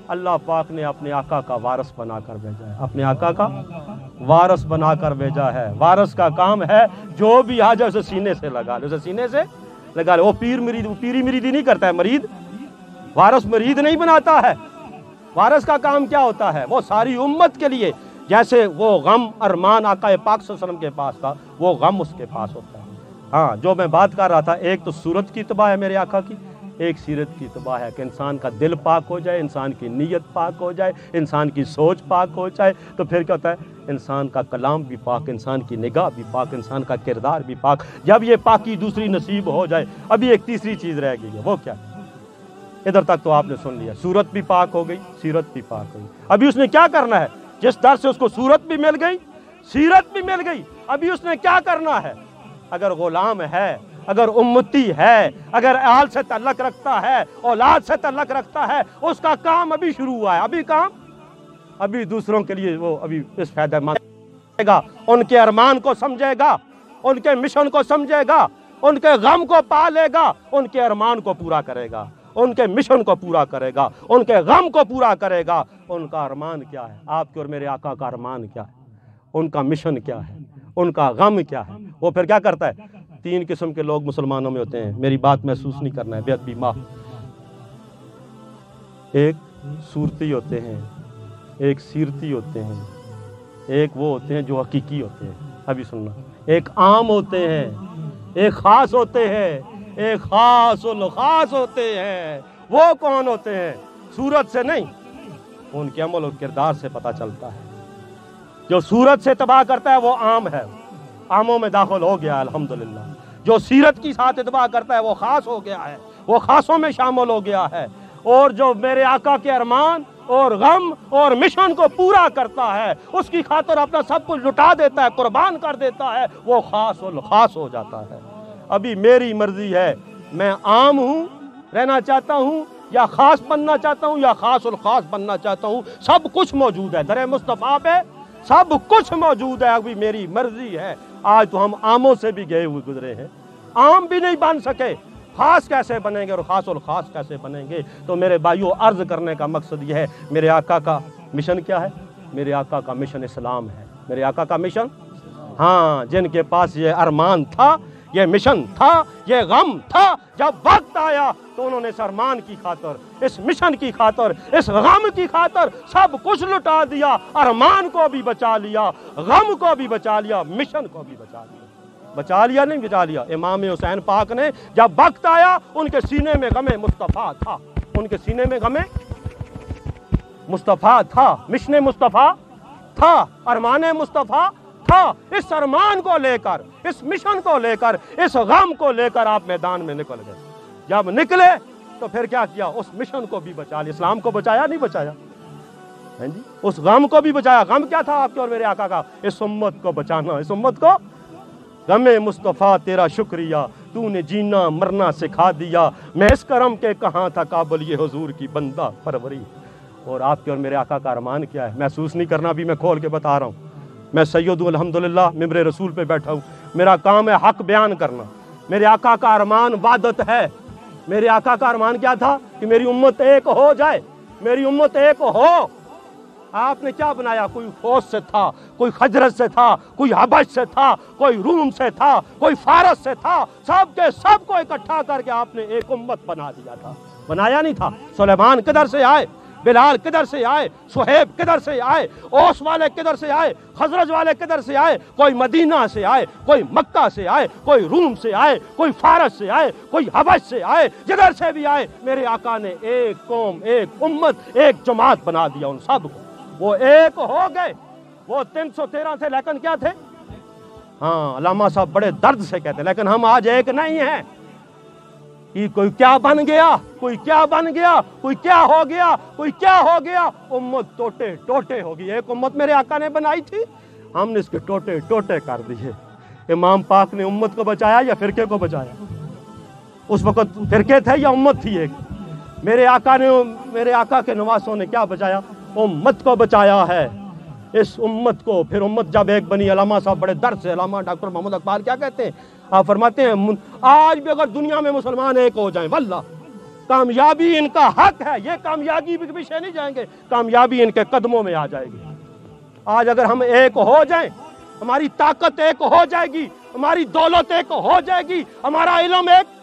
اللہ پاک نے اپنے آقا کا وارث بنا کر بھیجا ہے, اپنے آقا کا وارث بنا کر بھیجا ہے. وارث کا کام ہے جو بھی آ جائے اسے سینے سے لگا لے, اسے سینے سے لگا لے. وہ پیر مرید, پیری مریدی نہیں کرتا ہے, مرید وارث مرید نہیں بناتا ہے. وارث کا کام کیا ہوتا ہے؟ وہ ساری امت کے لیے, جیسے وہ غم ارمان آقا پاک صلی اللہ علیہ وسلم کے پاس تھا, وہ غم اس کے پاس ہوتا ہے. ہاں, جو میں بات کر رہا تھا, ایک تو صورت کی اتباع ہے میرے آقا کی, ایک سیرت کی اتباع ہے کہ انسان کا دل پاک ہو جائے, انسان کی نیت پاک ہو جائے, انسان کی سوچ پاک ہو جائے, تو پھر کیا ہوتا ہے؟ انسان کا کلام بھی پاک, انسان کی نگاہ بھی پاک, انسان کا کردار بھی پاک. جب یہ پاکی دوسری نصیب ہو جائے, ابھی ایک تیسری چیز رہ گئی ہے, وہ کیا؟ ادھر تک تو آپ نے سن لیا, صورت بھی پاک ہو گئی, سیرت بھی پاک ہو گئی. ابھی اس نے کیا کرنا ہے؟ جس در سے اس کو صورت بھی مل گئی, سیرت بھی مل گئی, ابھی اس نے کیا کرنا ہے؟ اگر غلام ہے, اگر امتی ہے, اگر آل سے تعلق رکھتا ہے, اولاد سے تعلق رکھتا ہے, اس کا کام ابھی شروع ہوا ہے. ابھی کام, ابھی دوسروں کے لیے وہ ابھی اس فائدہ مند گا, ان کے ارمان کو سمجھے گا, ان کے مشن کو سمجھے گا, ان کے غم کو پالے گا, ان کے ارمان کو پورا کرے گا, ان کے مشن کو پورا کرے گا, ان کے غم کو پورا کرے گا. ان کا ارمان کیا ہے؟ آپ کے اور میرے آقا کا ارمان کیا ہے؟ ان کا مشن کیا ہے، ان کا غم کیا ہے۔ وہ پھر کیا کرتا ہے؟ 3 قسم کے لوگ مسلمانوں میں ہوتے ہیں، میری بات محسوس نہیں کرنا ہے، بے ادبی معاف۔ ایک صورتی ہوتے ہیں، ایک سیرتی ہوتے ہیں، ایک وہ ہوتے ہیں جو حقیقی ہوتے ہیں۔ ابھی سننا، ایک عام ہوتے ہیں، ایک خاص ہوتے ہیں، ایک خاص الخاص ہوتے ہیں۔ وہ کون ہوتے ہیں؟ صورت سے نہیں، ان کے عمل و کردار سے پتہ چلتا ہے۔ جو صورت سے تباہ کرتا ہے وہ عام ہے، عاموں میں داخل ہو گیا الحمدللہ۔ جو سیرت کی ساتھ اتباع کرتا ہے وہ خاص ہو گیا ہے، وہ خاصوں میں شامل ہو گیا ہے۔ اور جو میرے آقا کے ارمان اور غم اور مشن کو پورا کرتا ہے، اس کی خاطر اپنا سب کچھ لٹا دیتا ہے، قربان کر دیتا ہے، وہ خاص الخاص ہو جاتا ہے۔ ابھی میری مرضی ہے، میں عام ہوں رہنا چاہتا ہوں یا خاص بننا چاہتا ہوں یا خاص الخاص بننا چاہتا ہوں، سب کچھ موجود ہے در مصطفیٰ پہ، سب کچھ موجود ہے۔ ابھی میری مرضی ہے۔ آج تو ہم عاموں سے بھی گئے ہوئے گزرے ہیں، عام بھی نہیں بن سکے، خاص کیسے بنیں گے اور خاص الخاص کیسے بنیں گے؟ تو میرے بھائیوں، عرض کرنے کا مقصد یہ ہے، میرے آقا کا مشن کیا ہے؟ میرے آقا کا مشن اسلام ہے۔ میرے آقا کا مشن، ہاں، جن کے پاس یہ ارمان تھا، یہ مشن تھا، یہ غم تھا، جب وقت آیا تو انہوں نے اس ارمان کی خاطر، اس مشن کی خاطر، اس غم کی خاطر سب کچھ لٹا دیا۔ ارمان کو بھی بچا لیا، غم کو بھی بچا لیا، مشن کو بھی بچا لیا۔ بچا لیا نہیں بچا لیا؟ امام حسین پاک نے جب وقت آیا، ان کے سینے میں غم مصطفیٰ تھا، ان کے سینے میں غم مصطفیٰ تھا، مشن مصطفیٰ تھا، ارمان مصطفیٰ تھا۔ اس ارمان کو لے کر، اس مشن کو لے کر، اس غم کو لے کر آپ میدان میں نکل گئے۔ جب نکلے تو پھر کیا کیا؟ اس مشن کو بھی بچا لیا۔ اسلام کو بچایا نہیں بچایا؟ ہاں جی، اس غم کو بھی بچایا۔ غم کیا تھا آپ کے اور میرے آقا کا؟ اس امت کو بچانا، اس امت کو۔ غم مصطفیٰ تیرا شکریہ، تو نے جینا مرنا سکھا دیا، میں اس کرم کے کہاں تھا قابل یہ حضور کی بندہ پروری۔ اور آپ کے اور میرے آقا کا ارمان کیا ہے؟ محسوس نہیں کرنا، بھی میں کھول کے بتا رہا ہوں۔ میں سید ہوں الحمدللہ، ممبر رسول پہ بیٹھا ہوں، میرا کام ہے حق بیان کرنا۔ میرے آقا کا ارمان وحدت ہے۔ میرے آقا کا ارمان کیا تھا؟ کہ میری امت ایک ہو جائے، میری امت ایک ہو۔ آپ نے کیا بنایا؟ کوئی فوس سے تھا، کوئی خجرت سے تھا، کوئی حبش سے تھا، کوئی روم سے تھا، کوئی فارس سے تھا، سب کے سب کو اکٹھا کر کے آپ نے ایک امت بنا دیا تھا۔ بنایا نہیں تھا؟ سلیمان کدھر سے آئے؟ بلال کدھر سے آئے؟ صہیب کدھر سے آئے؟ اوس والے کدھر سے آئے؟ خزرج والے کدھر سے آئے؟ کوئی مدینہ سے آئے، کوئی مکہ سے آئے، کوئی روم سے آئے، کوئی فارس سے آئے، کوئی حبش سے آئے، جدھر سے بھی آئے، میرے آقا نے ایک قوم، ایک امت، ایک جماعت بنا دیا ان سب کو۔ وہ ایک ہو گئے۔ وہ 313 تھے لیکن کیا تھے؟ ہاں، علامہ صاحب بڑے درد سے کہتے ہیں، لیکن ہم آج ایک نہیں ہیں۔ کوئی کیا بن گیا، کوئی کیا بن گیا، کوئی کیا ہو گیا، کوئی کیا ہو گیا، امت ٹوٹے ٹوٹے ہوگی۔ ایک امت میرے آقا نے بنائی تھی، ہم نے اس کے ٹوٹے ٹوٹے کر دیے۔ امام پاک نے امت کو بچایا یا فرقے کو بچایا؟ اس وقت فرقے تھے یا امت تھی ایک؟ میرے آقا کے نواسوں نے کیا بچایا؟ امت کو بچایا ہے، اس امت کو۔ پھر امت جب ایک بنی، علامہ صاحب بڑے درد سے، علامہ ڈاکٹر محمد اقبال کیا کہتے ہیں؟ آپ فرماتے ہیں آج بھی اگر دنیا میں مسلمان ایک ہو جائیں، واللہ کامیابی ان کا حق ہے، یہ کامیابی بھی پیچھے نہیں جائیں گے، کامیابی ان کے قدموں میں آ جائے گی۔ آج اگر ہم ایک ہو جائیں، ہماری طاقت ایک ہو جائے گی، ہماری دولت ایک ہو جائے گی، ہمارا علم ایک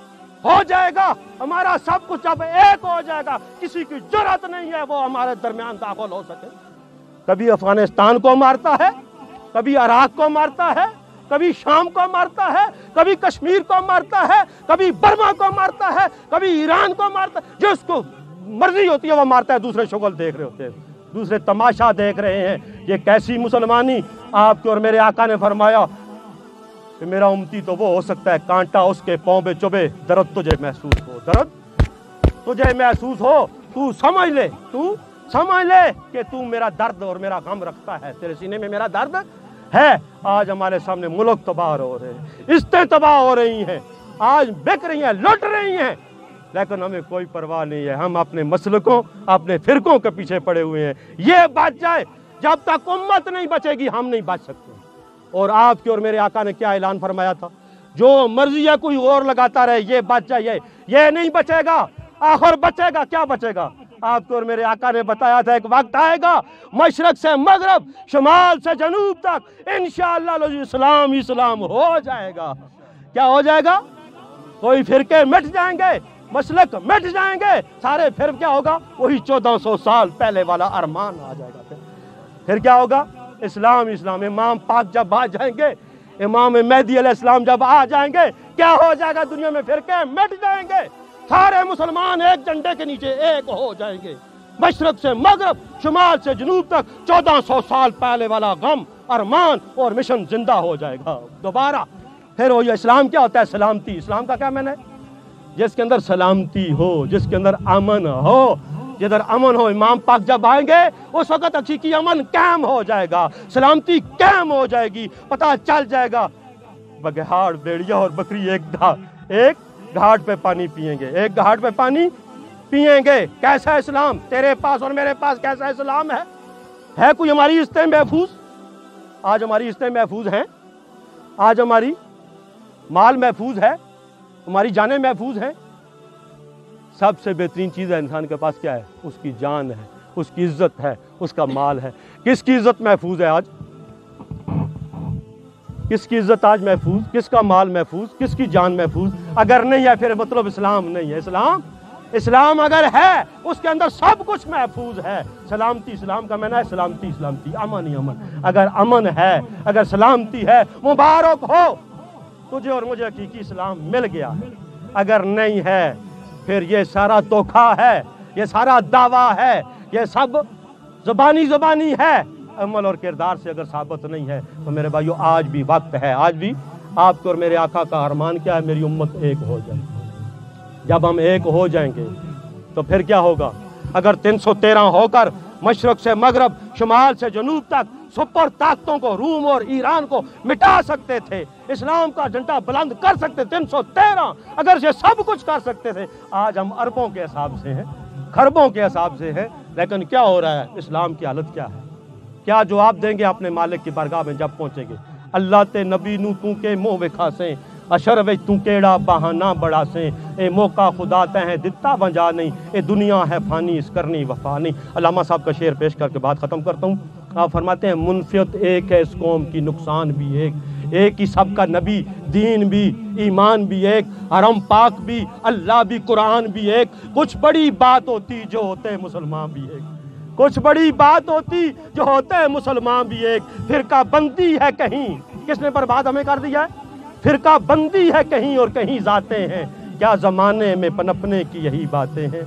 ہو جائے گا، ہمارا سب کچھ اب ایک ہو جائے گا، کسی کی جرأت نہیں ہے وہ ہمارے درمیان داخل ہو سکے۔ کبھی افغانستان کو مارتا ہے، کبھی عراق کو مارتا ہے، کبھی شام کو مارتا ہے، کبھی کشمیر کو مارتا ہے، کبھی برما کو مارتا ہے، کبھی ایران کو مارتا ہے، جس کو مرضی ہوتی ہے وہ مارتا ہے۔ دوسرے شغل دیکھ رہے ہوتے ہیں، دوسرے تماشا دیکھ رہے ہیں۔ یہ کیسی مسلمانی؟ آپ کے اور میرے آقا نے فرمایا کہ میرا امتی تو وہ ہو سکتا ہے کانٹا اس کے پاؤں پہ چبھے، درد تجھے محسوس ہو، درد تجھے محسوس ہو، تو سمجھ لے، تو سمجھ لے کہ تو میرا درد اور میرا غم رکھتا ہے، تیرے سینے میں میرا درد ہے۔ آج ہمارے سامنے ملک تباہ ہو رہے ہیں، عزتیں تباہ ہو رہی ہیں، آج بک رہی ہیں، لٹ رہی ہیں، لیکن ہمیں کوئی پرواہ نہیں ہے۔ ہم اپنے مسلکوں، اپنے فرقوں کے پیچھے پڑے ہوئے ہیں۔ یہ بچ جائے، جب تک امت نہیں بچے گی ہم نہیں بچ سکتے۔ اور آپ کے اور میرے آقا نے کیا اعلان فرمایا تھا؟ جو مرضی ہے کوئی اور لگاتا رہے، یہ بچ جائے، یہ نہیں بچے گا، آخر بچے گا، کیا بچے گا؟ آپ کو اور میرے آقا نے بتایا تھا ایک وقت آئے گا مشرق سے مغرب شمال سے جنوب تک انشاءاللہ اسلام اسلام ہو جائے گا۔ کیا ہو جائے گا؟ کوئی فرقے مٹ جائیں گے، مسلک مٹ جائیں گے، سارے پھر کیا ہوگا؟ وہی 1400 سال پہلے والا ارمان آ جائے گا۔ پھر کیا ہوگا؟ اسلام اسلام۔ امام پاک جب آ جائیں گے، امام مہدی علیہ السلام جب آ جائیں گے، کیا ہو جائے گا؟ دنیا میں فرقے مٹ جائیں گے، سارے مسلمان ایک جھنڈے کے نیچے ایک ہو جائیں گے۔ مشرق سے مغرب شمال سے جنوب تک 1400 سال پہلے والا غم ارمان اور مشن زندہ ہو جائے گا دوبارہ۔ پھر وہ یہ اسلام کیا ہوتا ہے؟ سلامتی۔ اسلام کا کیا معنی ہے؟ جس کے اندر سلامتی ہو، جس کے اندر امن ہو۔ جدھر امن ہو، امام پاک جب آئیں گے اس وقت حقیقی امن قائم ہو جائے گا، سلامتی قائم ہو جائے گی، پتہ چل جائے گا بگہاڑ بیڑیا اور بکری ایک گھاٹ پہ پانی پئیں گے، ایک گھاٹ پہ پانی پئیں گے۔ کیسا اسلام تیرے پاس اور میرے پاس؟ کیسا اسلام ہے کوئی ہماری عزتیں محفوظ؟ آج ہماری عزتیں محفوظ ہیں؟ آج ہماری مال محفوظ ہے؟ ہماری جانیں محفوظ ہیں؟ سب سے بہترین چیز ہے انسان کے پاس کیا ہے؟ اس کی جان ہے، اس کی عزت ہے، اس کا مال ہے۔ کس کی عزت محفوظ ہے آج؟ کس کی عزت آج محفوظ؟ کس کا مال محفوظ؟ کس کی جان محفوظ؟ اگر نہیں ہے پھر مطلب اسلام نہیں ہے۔ اسلام اگر ہے اس کے اندر سب کچھ محفوظ ہے۔ سلامتی، اسلام کا معنی ہے سلامتی، امن ہی امن۔ اگر امن ہے، اگر سلامتی ہے، مبارک ہو تجھے اور مجھے حقیقی اسلام مل گیا ہے۔ اگر نہیں ہے پھر یہ سارا دھوکا ہے، یہ سارا دعویٰ ہے، یہ سب زبانی ہے، عمل اور کردار سے اگر ثابت نہیں ہے تو میرے بھائیو آج بھی وقت ہے، آج بھی آپ کو اور میرے آقا کا ارمان کیا ہے؟ میری امت ایک ہو جائے۔ جب ہم ایک ہو جائیں گے تو پھر کیا ہوگا؟ اگر 313 ہو کر مشرق سے مغرب شمال سے جنوب تک سپر طاقتوں کو، روم اور ایران کو مٹا سکتے تھے، اسلام کا جھنڈا بلند کر سکتے، 313 اگر یہ سب کچھ کر سکتے تھے، آج ہم اربوں کے حساب سے ہیں، خربوں کے حساب سے ہیں، لیکن کیا ہو رہا ہے؟ اسلام کی حالت کیا ہے؟ کیا جواب دیں گے اپنے مالک کی بارگاہ میں جب پہنچیں گے؟ اللہ تے نبی نو تو کے منہ وکھا سے اشر وچ تو کیڑا بہانہ بڑا سے، اے موقع خدا تہیں دتا ونجا نہیں، اے دنیا ہے فانی اس کرنی وفا نہیں۔ علامہ صاحب کا شعر پیش کر کے بات ختم کرتا ہوں۔ آپ فرماتے ہیں منفیت ایک ہے اس قوم کی، نقصان بھی ایک ہی سب کا نبی، دین بھی، ایمان بھی ایک، حرم پاک بھی، اللہ بھی، قرآن بھی ایک۔ کچھ بڑی بات ہوتی جو ہوتے مسلمان بھی ایک، کچھ بڑی بات ہوتی جو ہوتے مسلمان بھی ایک۔ فرقہ بندی ہے کہیں، کس نے برباد ہمیں کر دیا ہے؟ فرقہ بندی ہے کہیں اور کہیں ذاتیں ہیں، کیا زمانے میں پنپنے کی یہی باتیں ہیں۔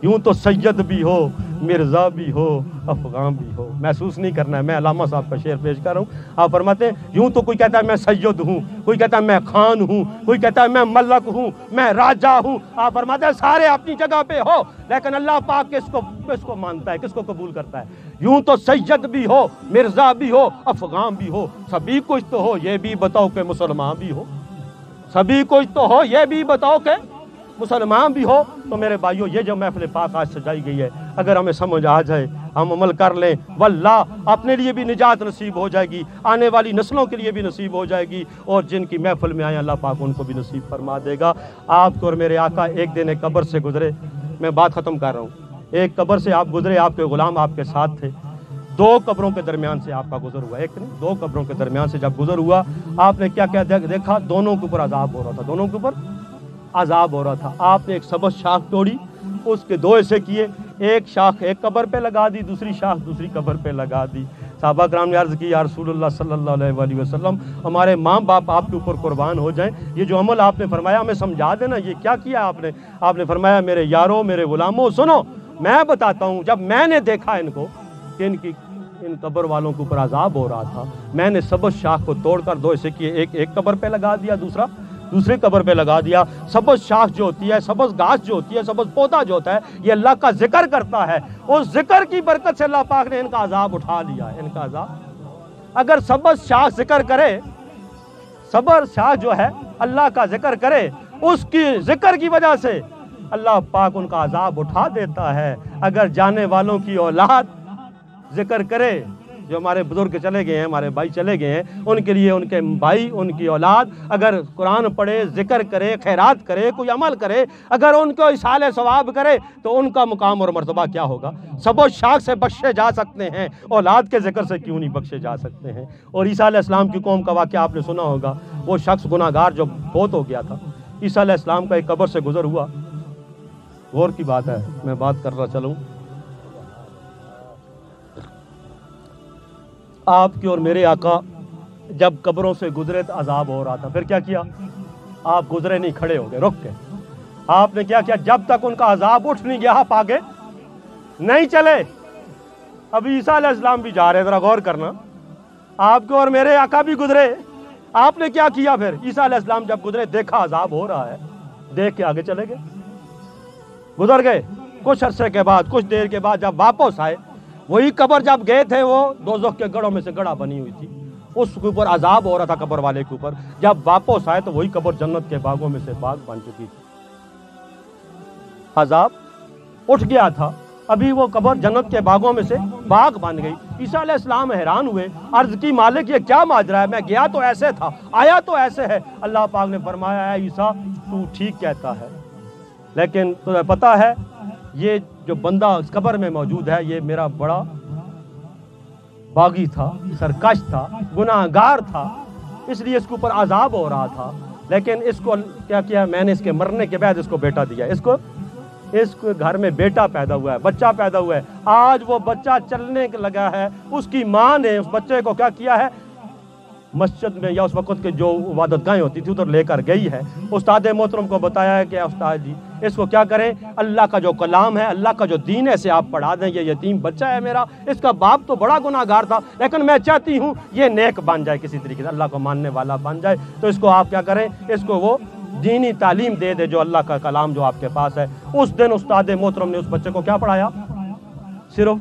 یوں تو سید بھی ہو، مرزا بھی ہو، افغان بھی ہو۔ محسوس نہیں کرنا ہے، میں علامہ صاحب کا شعر پیش کر رہا ہوں۔ آپ فرماتے ہیں یوں تو کوئی کہتا ہے میں سید ہوں، کوئی کہتا ہے میں خان ہوں، کوئی کہتا ہے میں ملک ہوں، میں راجہ ہوں۔ آپ فرماتے ہیں سارے اپنی جگہ پہ ہو، لیکن اللہ پاک کس کو مانتا ہے، کس کو قبول کرتا ہے؟ یوں تو سید بھی ہو، مرزا بھی ہو، افغان بھی ہو، سبھی کچھ تو ہو، یہ بھی بتاؤ کہ مسلمان بھی ہو۔ سبھی کچھ تو ہو، یہ بھی بتاؤ کہ مسلمان بھی ہو۔ تو میرے بھائیو یہ جو محفل پاک آج سجائی گئی ہے، اگر ہمیں سمجھ آ جائے، ہم عمل کر لیں، واللہ اپنے لیے بھی نجات نصیب ہو جائے گی، آنے والی نسلوں کے لیے بھی نصیب ہو جائے گی، اور جن کی محفل میں آئیں اللہ پاک ان کو بھی نصیب فرما دے گا۔ آپ کو اور میرے آقا ایک دن ایک قبر سے گزرے، میں بات ختم کر رہا ہوں، ایک قبر سے آپ گزرے، آپ کے غلام آپ کے ساتھ تھے، 2 قبروں کے درمیان سے آپ کا گزر ہوا، ایک نہیں 2 قبروں کے درمیان سے جب گزر ہوا، آپ نے کیا کیا دیکھا؟ دونوں کے اوپر عذاب ہو رہا تھا، دونوں کے اوپر عذاب ہو رہا تھا۔ آپ نے ایک سبز شاخ توڑی، اس کے 2 حصے کیے، ایک شاخ ایک قبر پہ لگا دی، دوسری شاخ دوسری قبر پہ لگا دی۔ صحابہ کرام نے عرض کی یا رسول اللہ صلی اللہ علیہ وآلہ وسلم، ہمارے ماں باپ آپ کے اوپر قربان ہو جائیں، یہ جو عمل آپ نے فرمایا ہمیں سمجھا دینا، یہ کیا کیا آپ نے؟ آپ نے فرمایا میرے یاروں، میرے غلاموں، سنو میں بتاتا ہوں، جب میں نے دیکھا ان کو کہ ان قبر والوں کے اوپر عذاب ہو رہا تھا، میں نے سبز شاخ کو توڑ کر 2 حصے کیے، ایک قبر پہ لگا دیا، دوسرے قبر پہ لگا دیا۔ سبز شاخ جو ہوتی ہے، سبز گھاس جو ہوتی ہے، سبز پودا جو ہوتا ہے، یہ اللہ کا ذکر کرتا ہے، اس ذکر کی برکت سے اللہ پاک نے ان کا عذاب اٹھا لیا ہے۔ ان کا عذاب اگر سبز شاخ ذکر کرے، سبز شاخ جو ہے اللہ کا ذکر کرے، اس کی ذکر کی وجہ سے اللہ پاک ان کا عذاب اٹھا دیتا ہے۔ اگر جانے والوں کی اولاد ذکر کرے جو ہمارے بزرگ چلے گئے ہیں, ہمارے بھائی چلے گئے ہیں, ان کے لیے ان کے بھائی, ان کی اولاد اگر قرآن پڑھے, ذکر کرے, خیرات کرے, کوئی عمل کرے, اگر ان کو اصحال ثواب کرے تو ان کا مقام اور مرتبہ کیا ہوگا. سب و شاخ سے بخشے جا سکتے ہیں, اولاد کے ذکر سے کیوں نہیں بخشے جا سکتے ہیں. اور عیسیٰ علیہ السلام کی قوم کا واقعہ آپ نے سنا ہوگا, وہ شخص گناہ گار جو فوت ہو گیا تھا, عیسیٰ علیہ السلام کا ایک قبر سے گزر ہوا. غور کی بات ہے, میں بات کر رہا چلوں. آپ کے اور میرے آقا جب قبروں سے گزرے تو عذاب ہو رہا تھا, پھر کیا کیا؟ آپ گزرے نہیں, کھڑے ہو گئے, رک کے. آپ نے کیا کیا؟ جب تک ان کا عذاب اٹھ نہیں گیا آپ آگے نہیں چلے. ابھی عیسیٰ علیہ السلام بھی جا رہے ہیں, ذرا غور کرنا. آپ کے اور میرے آقا بھی گزرے, آپ نے کیا کیا پھر؟ عیسیٰ علیہ السلام جب گزرے, دیکھا عذاب ہو رہا ہے, دیکھ کے آگے چلے گئے, گزر گئے. کچھ عرصے کے بعد, کچھ دیر کے بعد جب واپس آئے, وہی قبر جب گئے تھے, وہ دوزخ کے گڑھوں میں سے گڑھا بنی ہوئی تھی, اس کے اوپر عذاب ہو رہا تھا قبر والے کے اوپر. جب واپس آئے تو وہی قبر جنت کے باغوں میں سے باغ بن چکی تھی. عذاب اٹھ گیا تھا, ابھی وہ قبر جنت کے باغوں میں سے باغ بن گئی. عیسیٰ علیہ السلام حیران ہوئے, عرض کی مالک یہ کیا ماجرا ہے؟ میں گیا تو ایسے تھا, آیا تو ایسے ہے. اللہ پاک نے فرمایا ہے عیسیٰ تو ٹھیک کہتا ہے, لیکن تمہیں پتہ ہے یہ جو بندہ اس قبر میں موجود ہے یہ میرا بڑا باغی تھا, سرکش تھا, گناہ گار تھا, اس لیے اس کے اوپر عذاب ہو رہا تھا. لیکن اس کو کیا کیا میں نے؟ اس کے مرنے کے بعد اس کو بیٹا دیا. اس کو گھر میں بیٹا پیدا ہوا ہے, بچہ پیدا ہوا ہے. آج وہ بچہ چلنے لگا ہے, اس کی ماں نے اس بچے کو کیا کیا ہے؟ مسجد میں یا اس وقت کے جو عبادت گاہیں ہوتی تھی ادھر لے کر گئی ہے. استاد محترم کو بتایا ہے کہ استاد جی اس کو کیا کریں, اللہ کا جو کلام ہے, اللہ کا جو دین ہے اسے آپ پڑھا دیں, یہ یتیم بچہ ہے میرا, اس کا باپ تو بڑا گناہ گار تھا لیکن میں چاہتی ہوں یہ نیک بن جائے, کسی طریقے سے اللہ کو ماننے والا بن جائے. تو اس کو آپ کیا کریں, اس کو وہ دینی تعلیم دے دے جو اللہ کا کلام جو آپ کے پاس ہے. اس دن استاد محترم نے اس بچے کو کیا پڑھایا؟ صرف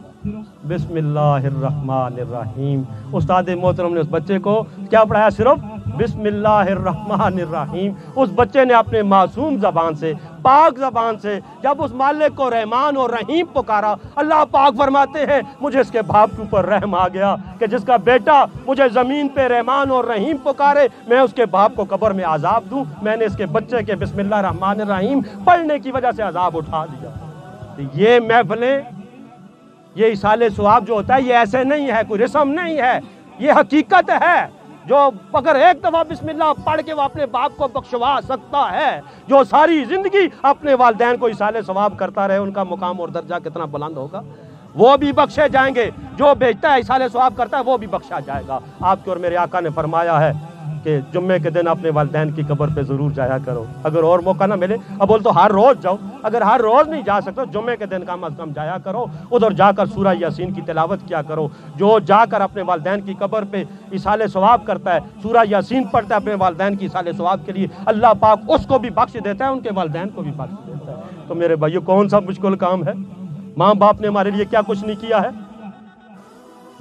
بسم اللہ الرحمن الرحیم. استاد محترم نے اس بچے کو کیا پڑھایا؟ صرف بسم اللہ الرحمن الرحیم. اس بچے نے اپنے معصوم زبان سے, پاک زبان سے جب اس مالک کو رحمان اور رحیم پکارا, اللہ پاک فرماتے ہیں مجھے اس کے باپ کے اوپر رحم آ گیا کہ جس کا بیٹا مجھے زمین پہ رحمان اور رحیم پکارے, میں اس کے باپ کو قبر میں عذاب دوں. میں نے اس کے بچے کے بسم اللہ الرحمن الرحیم پڑھنے کی وجہ سے عذاب اٹھا دیا. یہ محفلیں, یہ اصحال ثواب جو ہوتا ہے یہ ایسے نہیں ہے, کوئی رسم نہیں ہے, یہ حقیقت ہے. جو اگر ایک دفعہ بسم اللہ پڑھ کے وہ اپنے باپ کو بخشوا سکتا ہے, جو ساری زندگی اپنے والدین کو اصحال ثواب کرتا رہے, ان کا مقام اور درجہ کتنا بلند ہوگا. وہ بھی بخشے جائیں گے, جو بیچتا ہے اصحال ثواب کرتا ہے وہ بھی بخشا جائے گا. آپ کے اور میرے آقا نے فرمایا ہے کہ جمعے کے دن اپنے والدین کی قبر پہ ضرور جایا کرو. اگر اور موقع نہ ملے, اب بول تو ہر روز جاؤ, اگر ہر روز نہیں جا سکتے جمعے کے دن کم از کم جایا کرو, ادھر جا کر سورہ یاسین کی تلاوت کیا کرو. جو جا کر اپنے والدین کی قبر پہ اصحال ثواب کرتا ہے, سورہ یاسین پڑھتا ہے اپنے والدین کی اصحال ثواب کے لیے, اللہ پاک اس کو بھی بخش دیتا ہے, ان کے والدین کو بھی بخش دیتا ہے. تو میرے بھائیو کون سا مشکل کام ہے؟ ماں باپ نے ہمارے لیے کیا کچھ نہیں کیا ہے.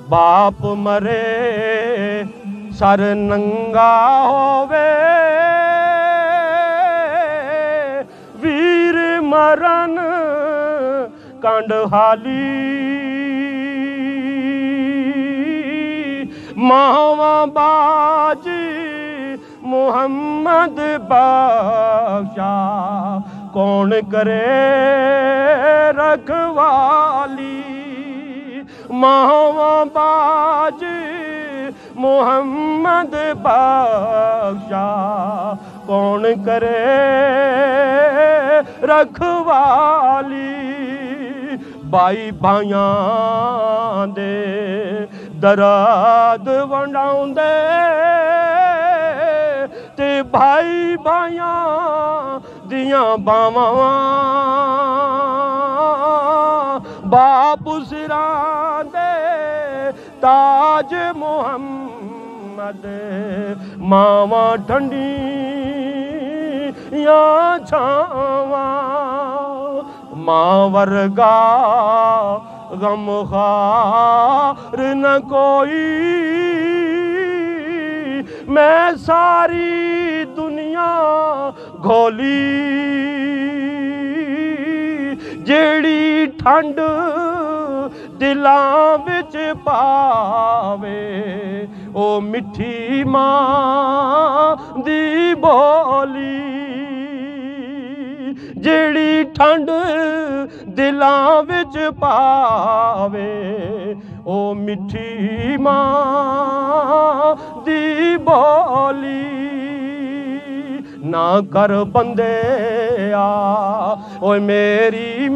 باپ مرے سر ننگا ہووے, ویر مرن کنڈ حالی, ماواں باجی محمد بخشا, کون کرے رکھوالی. ماواں باجی محمد بخشا, کون کرے رکھوالی. بائی بھائیاں دے درد ونڈاؤں دے, تے بھائی بھائیاں دیاں باواں, باپ سراں دے تاج محمد, ماواں ٹھنڈی یا چھاواں, ماں ورگا غم خار نہ کوئی, میں ساری دنیا گھولی. جیڑی ٹھنڈ ਦਿਲਾਂ ਵਿੱਚ ਪਾਵੇ ਉਹ ਮਿੱਠੀ ਮਾਂ ਦੀ ਬੋਲੀ ਜਿਹੜੀ ਠੰਡ ਦਿਲਾਂ ਵਿੱਚ ਪਾਵੇ ਉਹ ਮਿੱਠੀ ਮਾਂ ਦੀ ਬੋਲੀ ਨਾ ਕਰ ਬੰਦਿਆ ਓਏ ਮੇਰੀ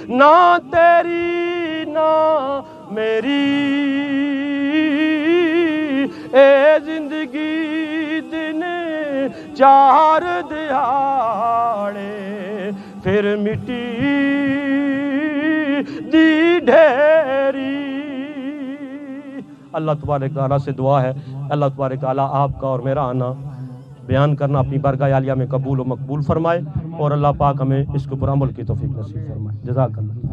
ਨਾ ਤੇਰੀ ਨਾ ਮੇਰੀ اے زندگی دن چار دیاڑے پھر مٹی دی ڈھیری۔ اللہ تبارک تعالیٰ سے دعا ہے اللہ تبارک تعالیٰ آپ کا اور میرا آنا بیان کرنا اپنی برگاہ عالیہ میں قبول و مقبول فرمائے اور اللہ پاک ہمیں اس کے اوپر عمل کی توفیق نصیب فرمائے۔ جزاک اللہ۔